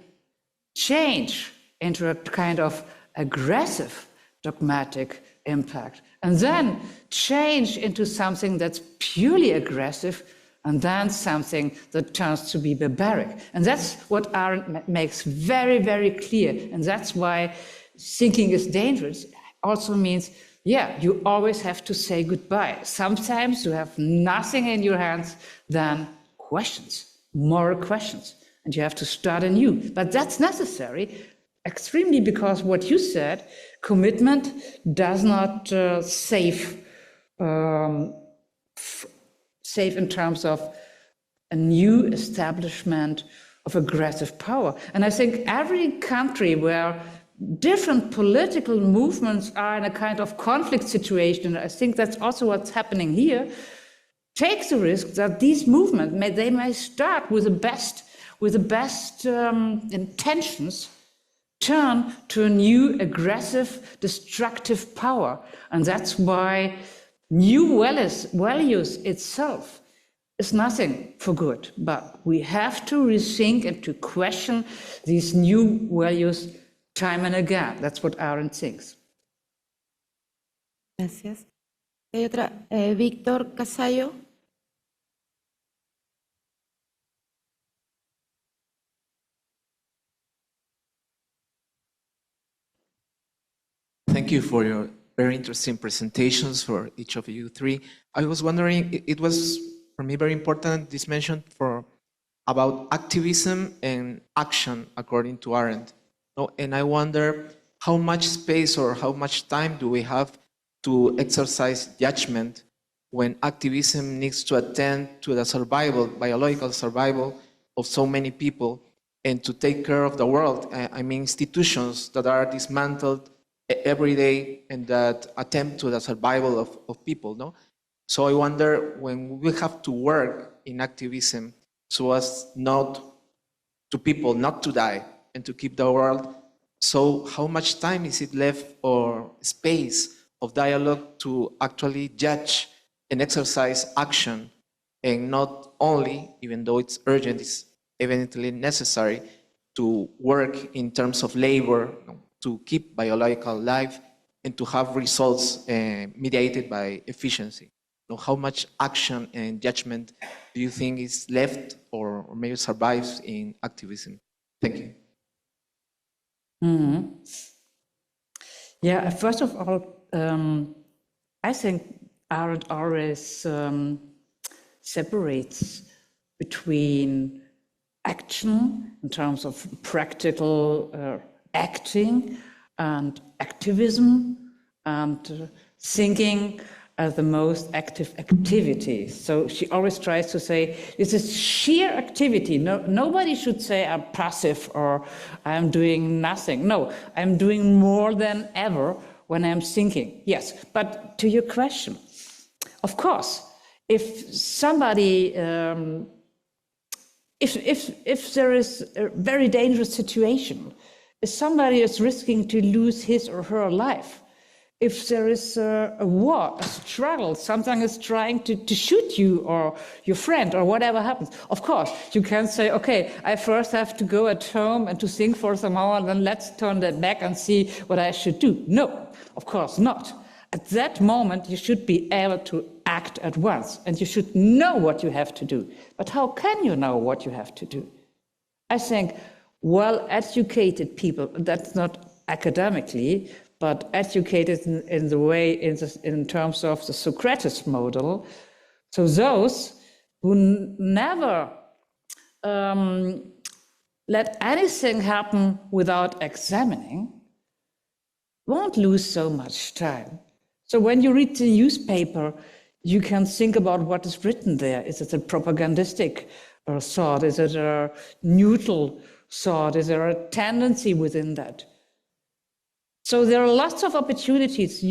change into a kind of aggressive dogmatic impact and then change into something that's purely aggressive and then something that turns to be barbaric. And that's what Arendt makes very, very clear. And that's why thinking is dangerous also means, yeah, you always have to say goodbye. Sometimes you have nothing in your hands than questions, moral questions, and you have to start anew. But that's necessary, extremely, because what you said, commitment does not save in terms of a new establishment of aggressive power. And I think every country where different political movements are in a kind of conflict situation, and I think that's also what's happening here, takes the risk that these movements may start with the best intentions, turn to a new aggressive, destructive power. And that's why new values itself is nothing for good, but we have to rethink and to question these new values time and again. That's what Arendt thinks. Gracias. Hay otra, Víctor Casallo. Thank you for your very interesting presentations for each of you three. I was wondering, it was for me very important, this mention about activism and action according to Arendt. And I wonder how much space or how much time do we have to exercise judgment when activism needs to attend to the survival, biological survival of so many people and to take care of the world. I mean, institutions that are dismantled every day and that attempt to the survival of people, no? So I wonder when we have to work in activism so as not to people not to die and to keep the world, so how much time is it left or space of dialogue to actually judge and exercise action and not only, even though it's urgent, it's evidently necessary to work in terms of labor, to keep biological life and to have results mediated by efficiency. So how much action and judgment do you think is left or maybe survives in activism? Thank you. Mm-hmm. Yeah, first of all, I think Arendt always separates between action in terms of practical acting and activism and thinking as the most active activity. So she always tries to say, this is sheer activity. Nobody should say I'm passive or I'm doing nothing. No, I'm doing more than ever when I'm thinking. Yes, but to your question, of course, if somebody, if there is a very dangerous situation, if somebody is risking to lose his or her life, if there is a war, a struggle, something is trying to shoot you or your friend or whatever happens, of course, you can say, okay, I first have to go at home and to think for some hour, and then let's turn that back and see what I should do. No, of course not. At that moment, you should be able to act at once, and you should know what you have to do. But how can you know what you have to do? I think well-educated people, that's not academically, but educated in the way, in terms of the Socrates model. So those who never let anything happen without examining, won't lose so much time. So when you read the newspaper, you can think about what is written there. Is it a propagandistic thought? Is it a neutral thought? Is there a tendency within that? So there are lots of opportunities.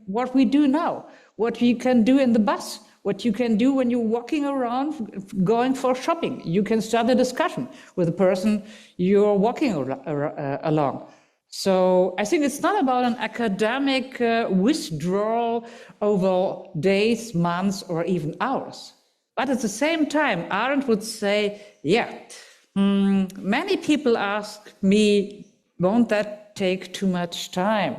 What we do now, what you can do in the bus, what you can do when you're walking around, going for shopping. You can start a discussion with the person you're walking along. So I think it's not about an academic withdrawal over days, months, or even hours. But at the same time, Arendt would say, yeah, many people ask me, won't that take too much time?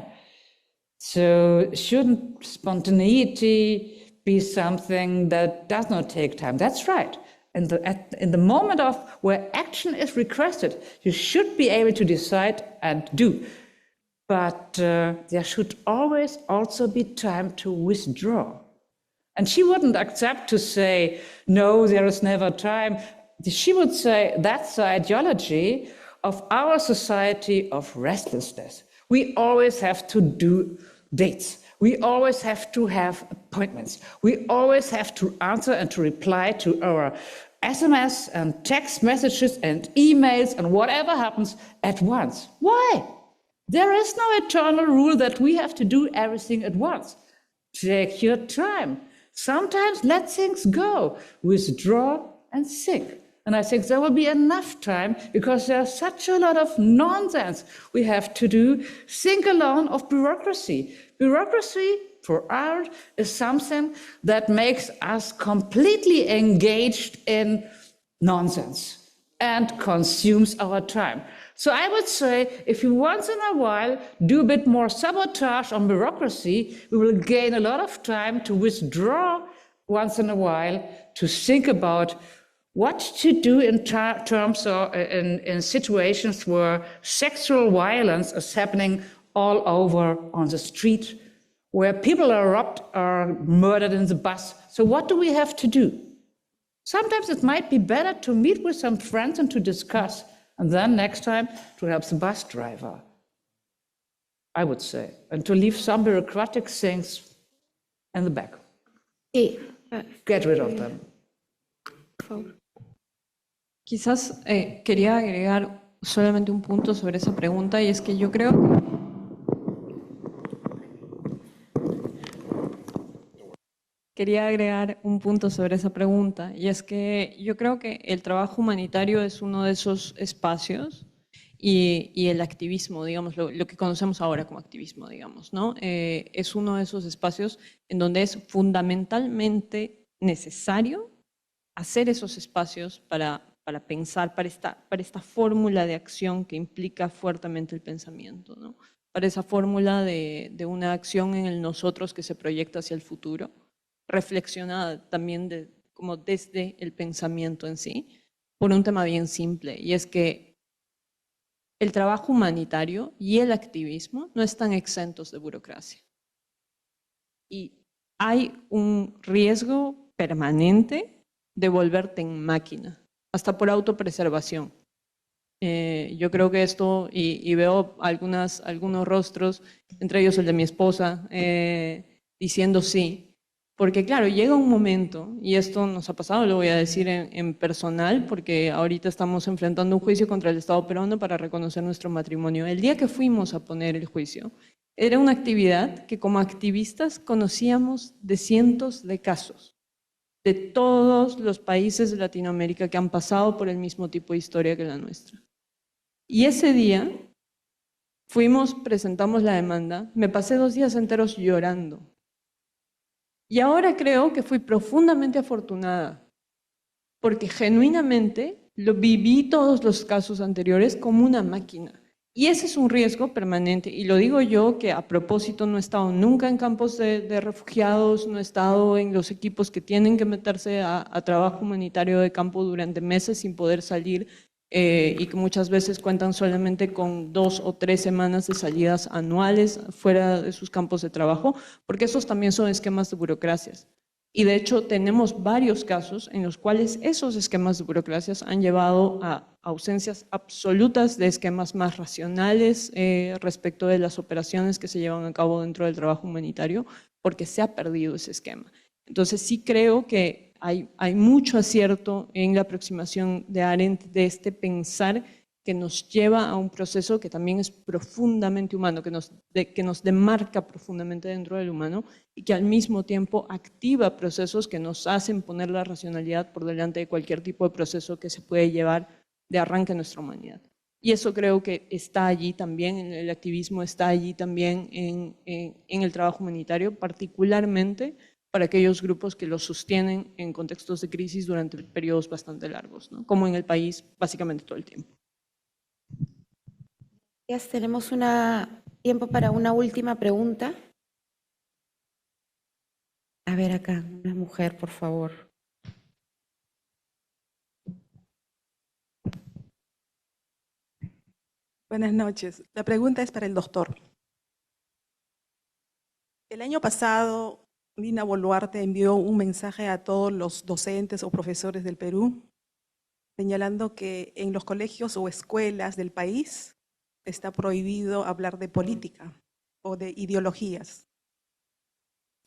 So shouldn't spontaneity be something that does not take time? That's right. In the moment of where action is requested, you should be able to decide and do. But there should always also be time to withdraw. And she wouldn't accept to say, no, there is never time. She would say, that's the ideology of our society of restlessness. We always have to do dates. We always have to have appointments. We always have to answer and to reply to our SMS and text messages and emails and whatever happens at once. Why? There is no eternal rule that we have to do everything at once. Take your time. Sometimes let things go. Withdraw and think. And I think there will be enough time because there's such a lot of nonsense we have to do. Think alone of bureaucracy. Bureaucracy, for art, is something that makes us completely engaged in nonsense and consumes our time. So I would say, if you once in a while do a bit more sabotage on bureaucracy, we will gain a lot of time to withdraw once in a while, to think about what to do in terms of in situations where sexual violence is happening all over on the street, where people are robbed or murdered in the bus. So what do we have to do? Sometimes it might be better to meet with some friends and to discuss, and then next time to help the bus driver, I would say, and to leave some bureaucratic things in the back. Get rid of them. Quizás quería agregar solamente un punto sobre esa pregunta, y es que yo creo quería agregar un punto sobre esa pregunta, y es que yo creo que el trabajo humanitario es uno de esos espacios y el activismo, digamos, lo que conocemos ahora como activismo, digamos, ¿no? Es uno de esos espacios en donde es fundamentalmente necesario hacer esos espacios para pensar, para esta fórmula de acción que implica fuertemente el pensamiento, ¿no? Para esa fórmula de una acción en el nosotros que se proyecta hacia el futuro, reflexionada también como desde el pensamiento en sí, por un tema bien simple, y es que el trabajo humanitario y el activismo no están exentos de burocracia. Y hay un riesgo permanente de volverte en máquina, hasta por autopreservación. Yo creo que esto, y veo algunos rostros, entre ellos el de mi esposa, diciendo sí. Porque claro, llega un momento, y esto nos ha pasado, lo voy a decir en personal, porque ahorita estamos enfrentando un juicio contra el Estado peruano para reconocer nuestro matrimonio. El día que fuimos a poner el juicio, era una actividad que como activistas conocíamos de cientos de casos, de todos los países de Latinoamérica que han pasado por el mismo tipo de historia que la nuestra. Y ese día presentamos la demanda, me pasé 2 días enteros llorando. Y ahora creo que fui profundamente afortunada, porque genuinamente lo viví todos los casos anteriores como una máquina. Y ese es un riesgo permanente, y lo digo yo que a propósito no he estado nunca en campos de refugiados, no he estado en los equipos que tienen que meterse a trabajo humanitario de campo durante meses sin poder salir, y que muchas veces cuentan solamente con 2 o 3 semanas de salidas anuales fuera de sus campos de trabajo, porque esos también son esquemas de burocracias. Y de hecho tenemos varios casos en los cuales esos esquemas de burocracias han llevado a ausencias absolutas de esquemas más racionales respecto de las operaciones que se llevan a cabo dentro del trabajo humanitario, porque se ha perdido ese esquema. Entonces sí creo que hay mucho acierto en la aproximación de Arendt de este pensar que nos lleva a un proceso que también es profundamente humano, que nos demarca profundamente dentro del humano y que al mismo tiempo activa procesos que nos hacen poner la racionalidad por delante de cualquier tipo de proceso que se puede llevar de arranque en nuestra humanidad. Y eso creo que está allí también, el activismo está allí también en el trabajo humanitario, particularmente para aquellos grupos que lo sostienen en contextos de crisis durante periodos bastante largos, ¿no? Como en el país básicamente todo el tiempo. Tenemos tiempo para una última pregunta. A ver acá, una mujer, por favor. Buenas noches. La pregunta es para el doctor. El año pasado, Dina Boluarte envió un mensaje a todos los docentes o profesores del Perú, señalando que en los colegios o escuelas del país está prohibido hablar de política o de ideologías.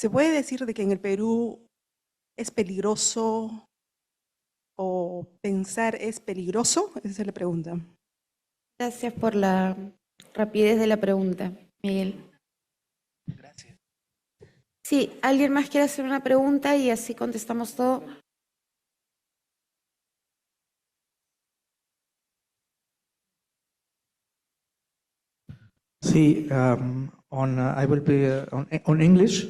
¿Se puede decir de que en el Perú es peligroso o pensar es peligroso? Esa es la pregunta. Gracias por la rapidez de la pregunta, Miguel. Gracias. Sí, ¿alguien más quiere hacer una pregunta y así contestamos todo? Sí, I will be on English.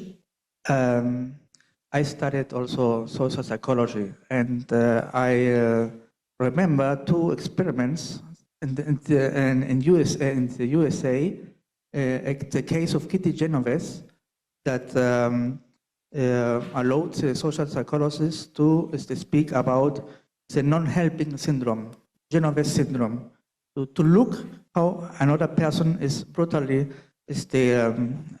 I studied also social psychology, and I remember two experiments in the USA, the case of Kitty Genovese, that allowed the social psychologists to speak about the non-helping syndrome, Genovese syndrome, to look how another person is brutally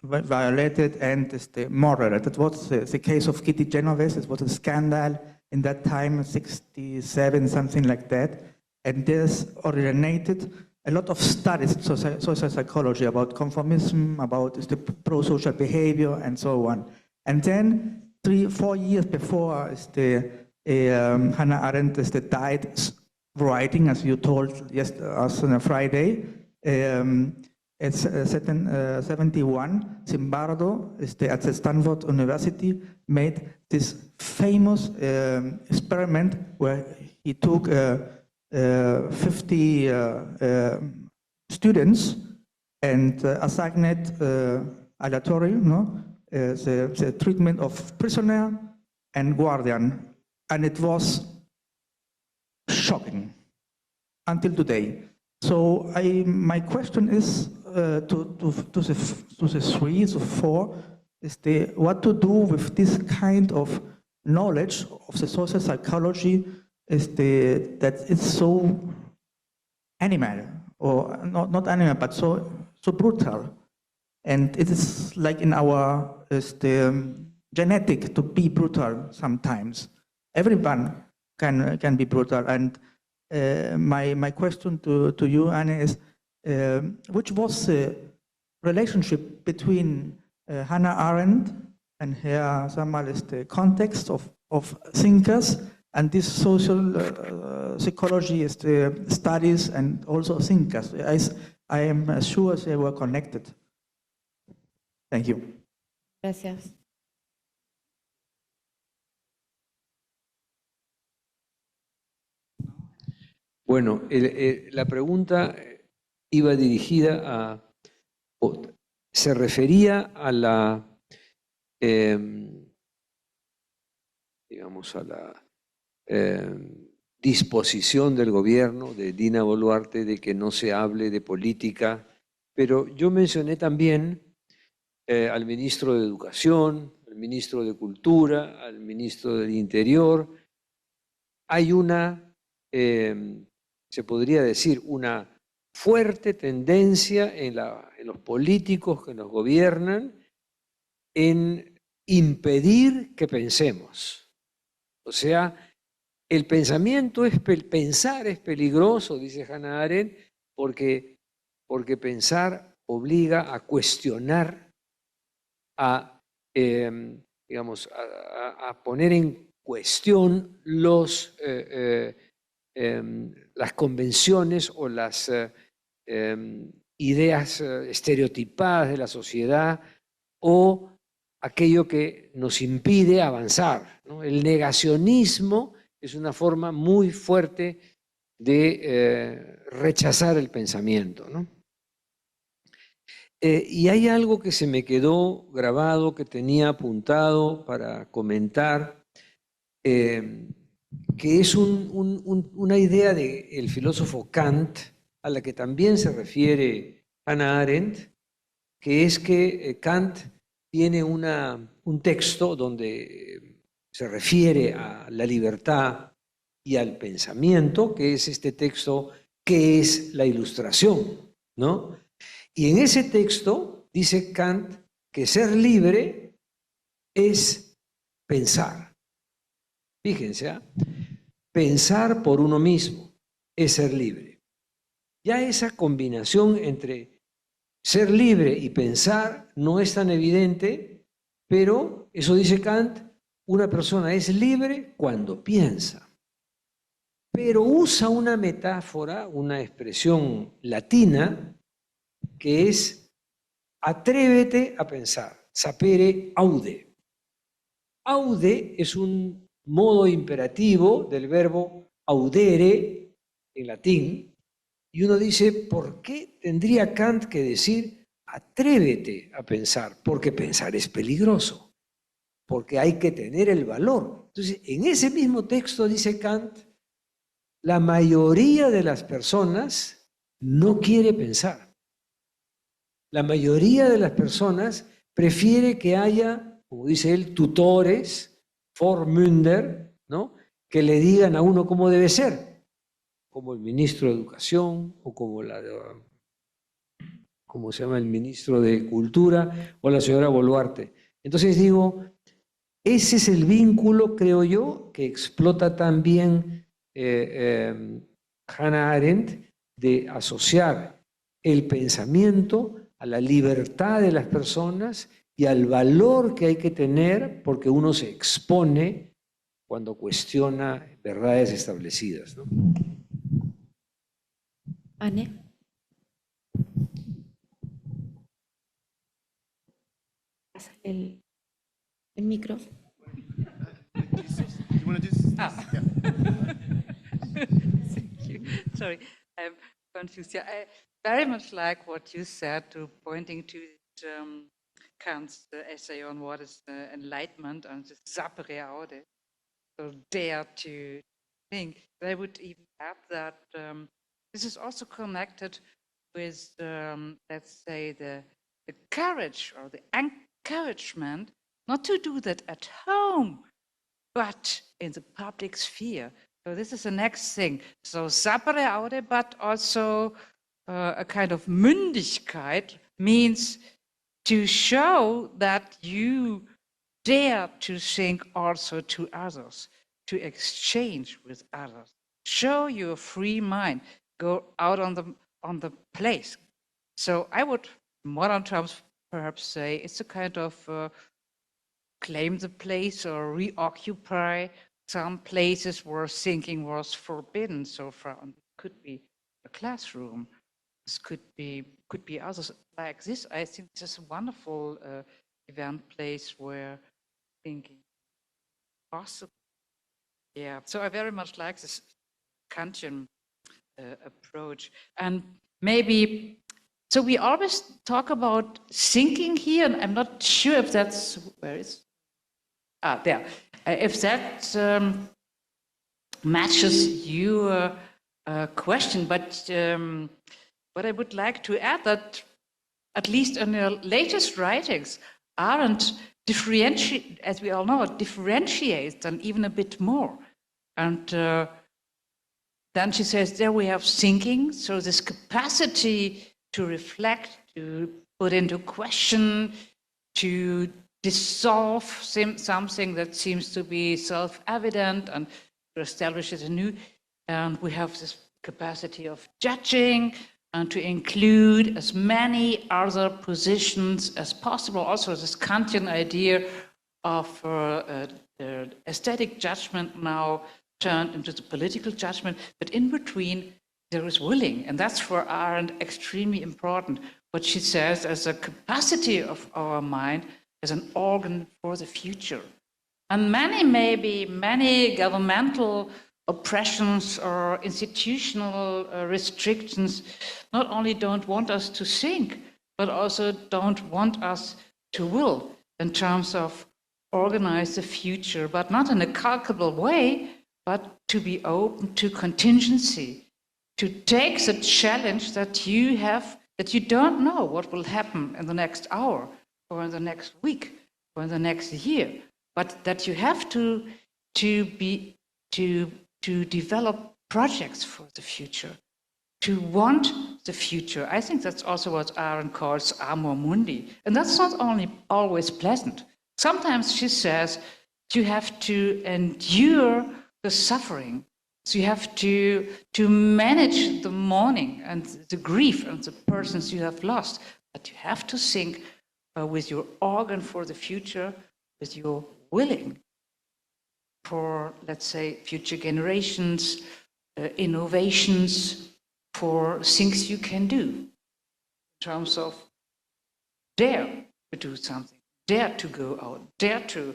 violated and murdered. That was the case of Kitty Genovese. It was a scandal in that time, 67, something like that. And this originated a lot of studies in social psychology about conformism, about pro-social behavior, and so on. And then 3-4 years before Hannah Arendt died writing, as you told us on a Friday, at 71, Zimbardo at the Stanford University made this famous experiment where he took 50 students and assigned aleatory, the treatment of prisoner and guardian, and it was shocking until today. So my question is to the 3 to 4 what to do with this kind of knowledge of the social psychology that is so animal, or not animal, but so brutal, and it is like in our genetic to be brutal sometimes. Everyone can be brutal, and my question to you, Anne, is which was the relationship between Hannah Arendt and her context of thinkers and this social psychology studies and also thinkers? I am sure they were connected. Thank you. Gracias. Bueno, la pregunta iba dirigida se refería a la, digamos, a la disposición del gobierno de Dina Boluarte de que no se hable de política, pero yo mencioné también al ministro de Educación, al ministro de Cultura, al ministro del Interior. Hay una, se podría decir, una fuerte tendencia en los políticos que nos gobiernan en impedir que pensemos. O sea, el pensamiento pensar es peligroso, dice Hannah Arendt, porque pensar obliga a cuestionar, a poner en cuestión las convenciones o las ideas estereotipadas de la sociedad o aquello que nos impide avanzar, ¿no? El negacionismo es una forma muy fuerte de rechazar el pensamiento, ¿no? Y hay algo que se me quedó grabado, que tenía apuntado para comentar, que es una idea del filósofo Kant, a la que también se refiere Hannah Arendt, que es que Kant tiene un texto donde se refiere a la libertad y al pensamiento, que es este texto, que es la Ilustración, ¿no? Y en ese texto dice Kant que ser libre es pensar. Fíjense, ¿eh? Pensar por uno mismo es ser libre. Ya esa combinación entre ser libre y pensar no es tan evidente, pero eso dice Kant, una persona es libre cuando piensa. Pero usa una metáfora, una expresión latina, que es atrévete a pensar, sapere aude. Aude es un modo imperativo del verbo audere en latín, y uno dice, ¿por qué tendría Kant que decir atrévete a pensar? Porque pensar es peligroso, porque hay que tener el valor. Entonces, en ese mismo texto dice Kant, la mayoría de las personas no quiere pensar. La mayoría de las personas prefiere que haya, como dice él, tutores, Vormünder, ¿no? Que le digan a uno cómo debe ser, como el ministro de Educación o como ¿cómo se llama? El ministro de Cultura o la señora Boluarte. Entonces digo, ese es el vínculo, creo yo, que explota también Hannah Arendt, de asociar el pensamiento a la libertad de las personas y al valor que hay que tener porque uno se expone cuando cuestiona verdades establecidas, ¿no? Anne. El micro. Thank you. Sorry, I'm confused. Yeah, I very much like what you said, pointing to Kant's essay on what is enlightenment and the sapere aude, so dare to think. But I would even add that this is also connected with, let's say, the courage or the encouragement not to do that at home, but in the public sphere. So this is the next thing. So sapere aude, but also a kind of Mündigkeit means to show that you dare to think also to others, to exchange with others. Show your free mind. Go out on the place. So I would, in modern terms, perhaps say it's a kind of claim the place or reoccupy some places where thinking was forbidden so far. And it could be a classroom. This could be others like this. I think this is a wonderful event place where thinking possible. Yeah. So I very much like this Kantian approach. And maybe, so we always talk about thinking here, and I'm not sure if that's, where is, there. If that matches your question, but I would like to add that, at least in her latest writings, Arendt differentiates, as we all know, differentiates them even a bit more. And then she says, there we have thinking, so this capacity to reflect, to put into question, to dissolve something that seems to be self-evident, and to establish it anew. And we have this capacity of judging and to include as many other positions as possible. Also, this Kantian idea of aesthetic judgment now turned into the political judgment, but in between there is willing, and that's for Arendt extremely important. What she says as a capacity of our mind as an organ for the future. And many governmental oppressions or institutional restrictions not only don't want us to think, but also don't want us to will in terms of organize the future, but not in a calculable way, but to be open to contingency, to take the challenge that you have, that you don't know what will happen in the next hour or in the next week or in the next year, but that you have to develop projects for the future, to want the future. I think that's also what Arendt calls amor mundi. And that's not only always pleasant. Sometimes she says you have to endure the suffering. So you have to manage the mourning and the grief of the persons you have lost. But you have to think with your organ for the future, with your willing for, let's say, future generations, innovations, for things you can do in terms of dare to do something, dare to go out, dare to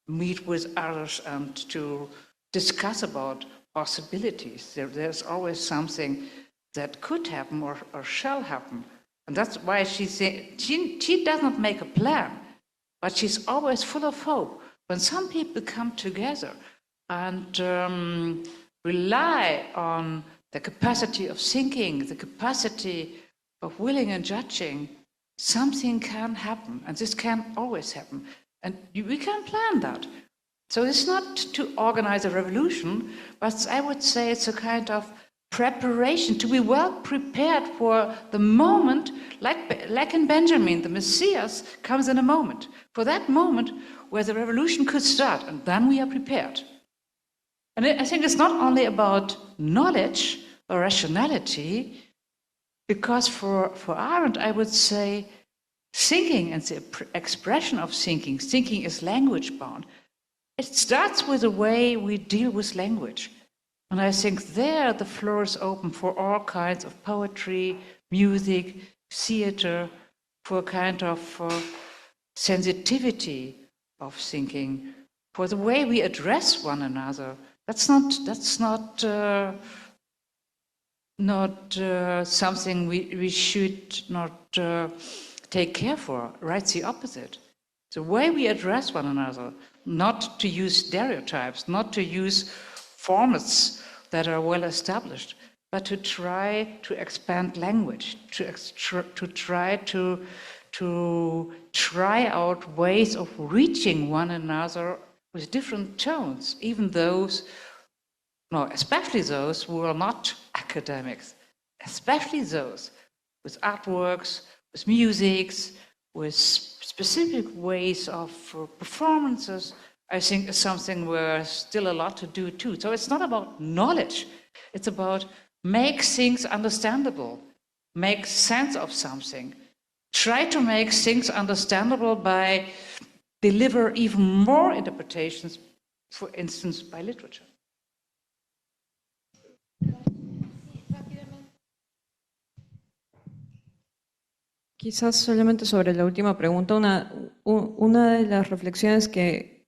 meet with others and to discuss about possibilities. There's always something that could happen or shall happen. And that's why she does not make a plan, but she's always full of hope. When some people come together and rely on the capacity of thinking, the capacity of willing and judging, something can happen, and this can always happen. And we can plan that. So it's not to organize a revolution, but I would say it's a kind of preparation, to be well prepared for the moment, like in Benjamin, the Messiah comes in a moment, for that moment where the revolution could start, and then we are prepared. And I think it's not only about knowledge or rationality, because for Arendt, I would say thinking and the expression of thinking is language bound. It starts with the way we deal with language. And I think there the floor is open for all kinds of poetry, music, theater, for a kind of sensitivity of thinking, for the way we address one another. That's not something we should not take care for. Right, the opposite. The way we address one another, not to use stereotypes, not to use formats that are well established, but to try to expand language, to try out ways of reaching one another with different tones, even especially those who are not academics, especially those with artworks, with musics, with specific ways of performances. I think is something where still a lot to do too. So it's not about knowledge, it's about make things understandable, make sense of something. Try to make things understandable by deliver even more interpretations, for instance, by literature. Quizás solamente sobre la última pregunta, una de las reflexiones que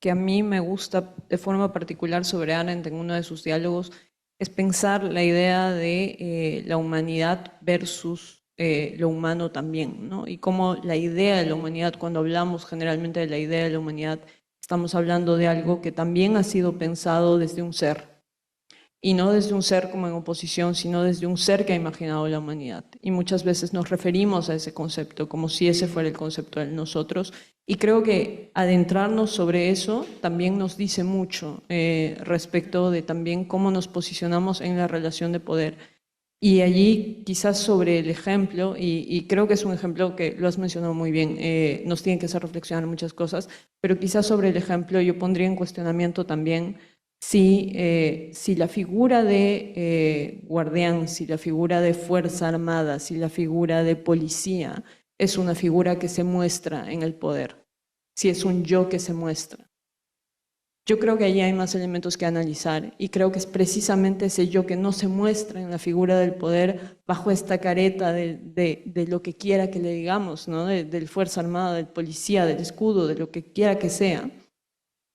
a mí me gusta de forma particular sobre Arendt en uno de sus diálogos es pensar la idea de la humanidad versus lo humano también, ¿no? Y cómo la idea de la humanidad, cuando hablamos generalmente de la idea de la humanidad, estamos hablando de algo que también ha sido pensado desde un ser. Y no desde un ser como en oposición, sino desde un ser que ha imaginado la humanidad. Y muchas veces nos referimos a ese concepto como si ese fuera el concepto de nosotros. Y creo que adentrarnos sobre eso también nos dice mucho respecto de también cómo nos posicionamos en la relación de poder. Y allí quizás sobre el ejemplo, y creo que es un ejemplo que lo has mencionado muy bien, nos tiene que hacer reflexionar muchas cosas, pero quizás sobre el ejemplo yo pondría en cuestionamiento también si la figura de guardián, si la figura de fuerza armada, si la figura de policía es una figura que se muestra en el poder, si es un yo que se muestra. Yo creo que allí hay más elementos que analizar y creo que es precisamente ese yo que no se muestra en la figura del poder bajo esta careta de lo que quiera que le digamos, ¿no? Del fuerza armada, del policía, del escudo, de lo que quiera que sea,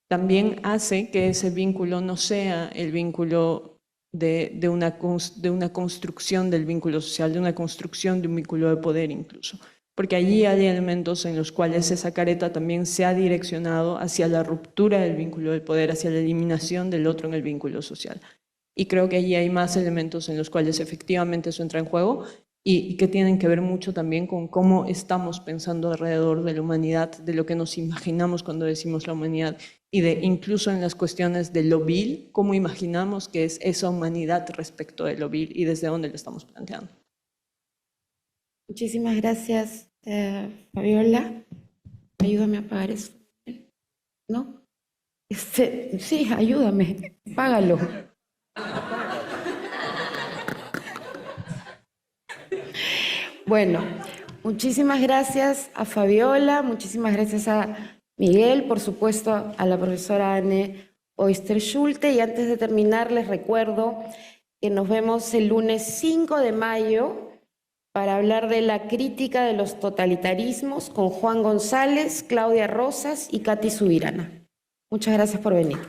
también hace que ese vínculo no sea el vínculo de una construcción del vínculo social, de una construcción de un vínculo de poder incluso. Porque allí hay elementos en los cuales esa careta también se ha direccionado hacia la ruptura del vínculo del poder, hacia la eliminación del otro en el vínculo social. Y creo que allí hay más elementos en los cuales efectivamente eso entra en juego y que tienen que ver mucho también con cómo estamos pensando alrededor de la humanidad, de lo que nos imaginamos cuando decimos la humanidad y de incluso en las cuestiones de lo vil, cómo imaginamos que es esa humanidad respecto de lo vil y desde dónde lo estamos planteando. Muchísimas gracias, Fabiola. Ayúdame a apagar eso. ¿No? Sí, ayúdame. Págalo. Bueno, muchísimas gracias a Fabiola, muchísimas gracias a Miguel, por supuesto a la profesora Anne Oyster-Schulte, y antes de terminar les recuerdo que nos vemos el lunes 5 de mayo para hablar de la crítica de los totalitarismos con Juan González, Claudia Rosas y Katy Subirana. Muchas gracias por venir.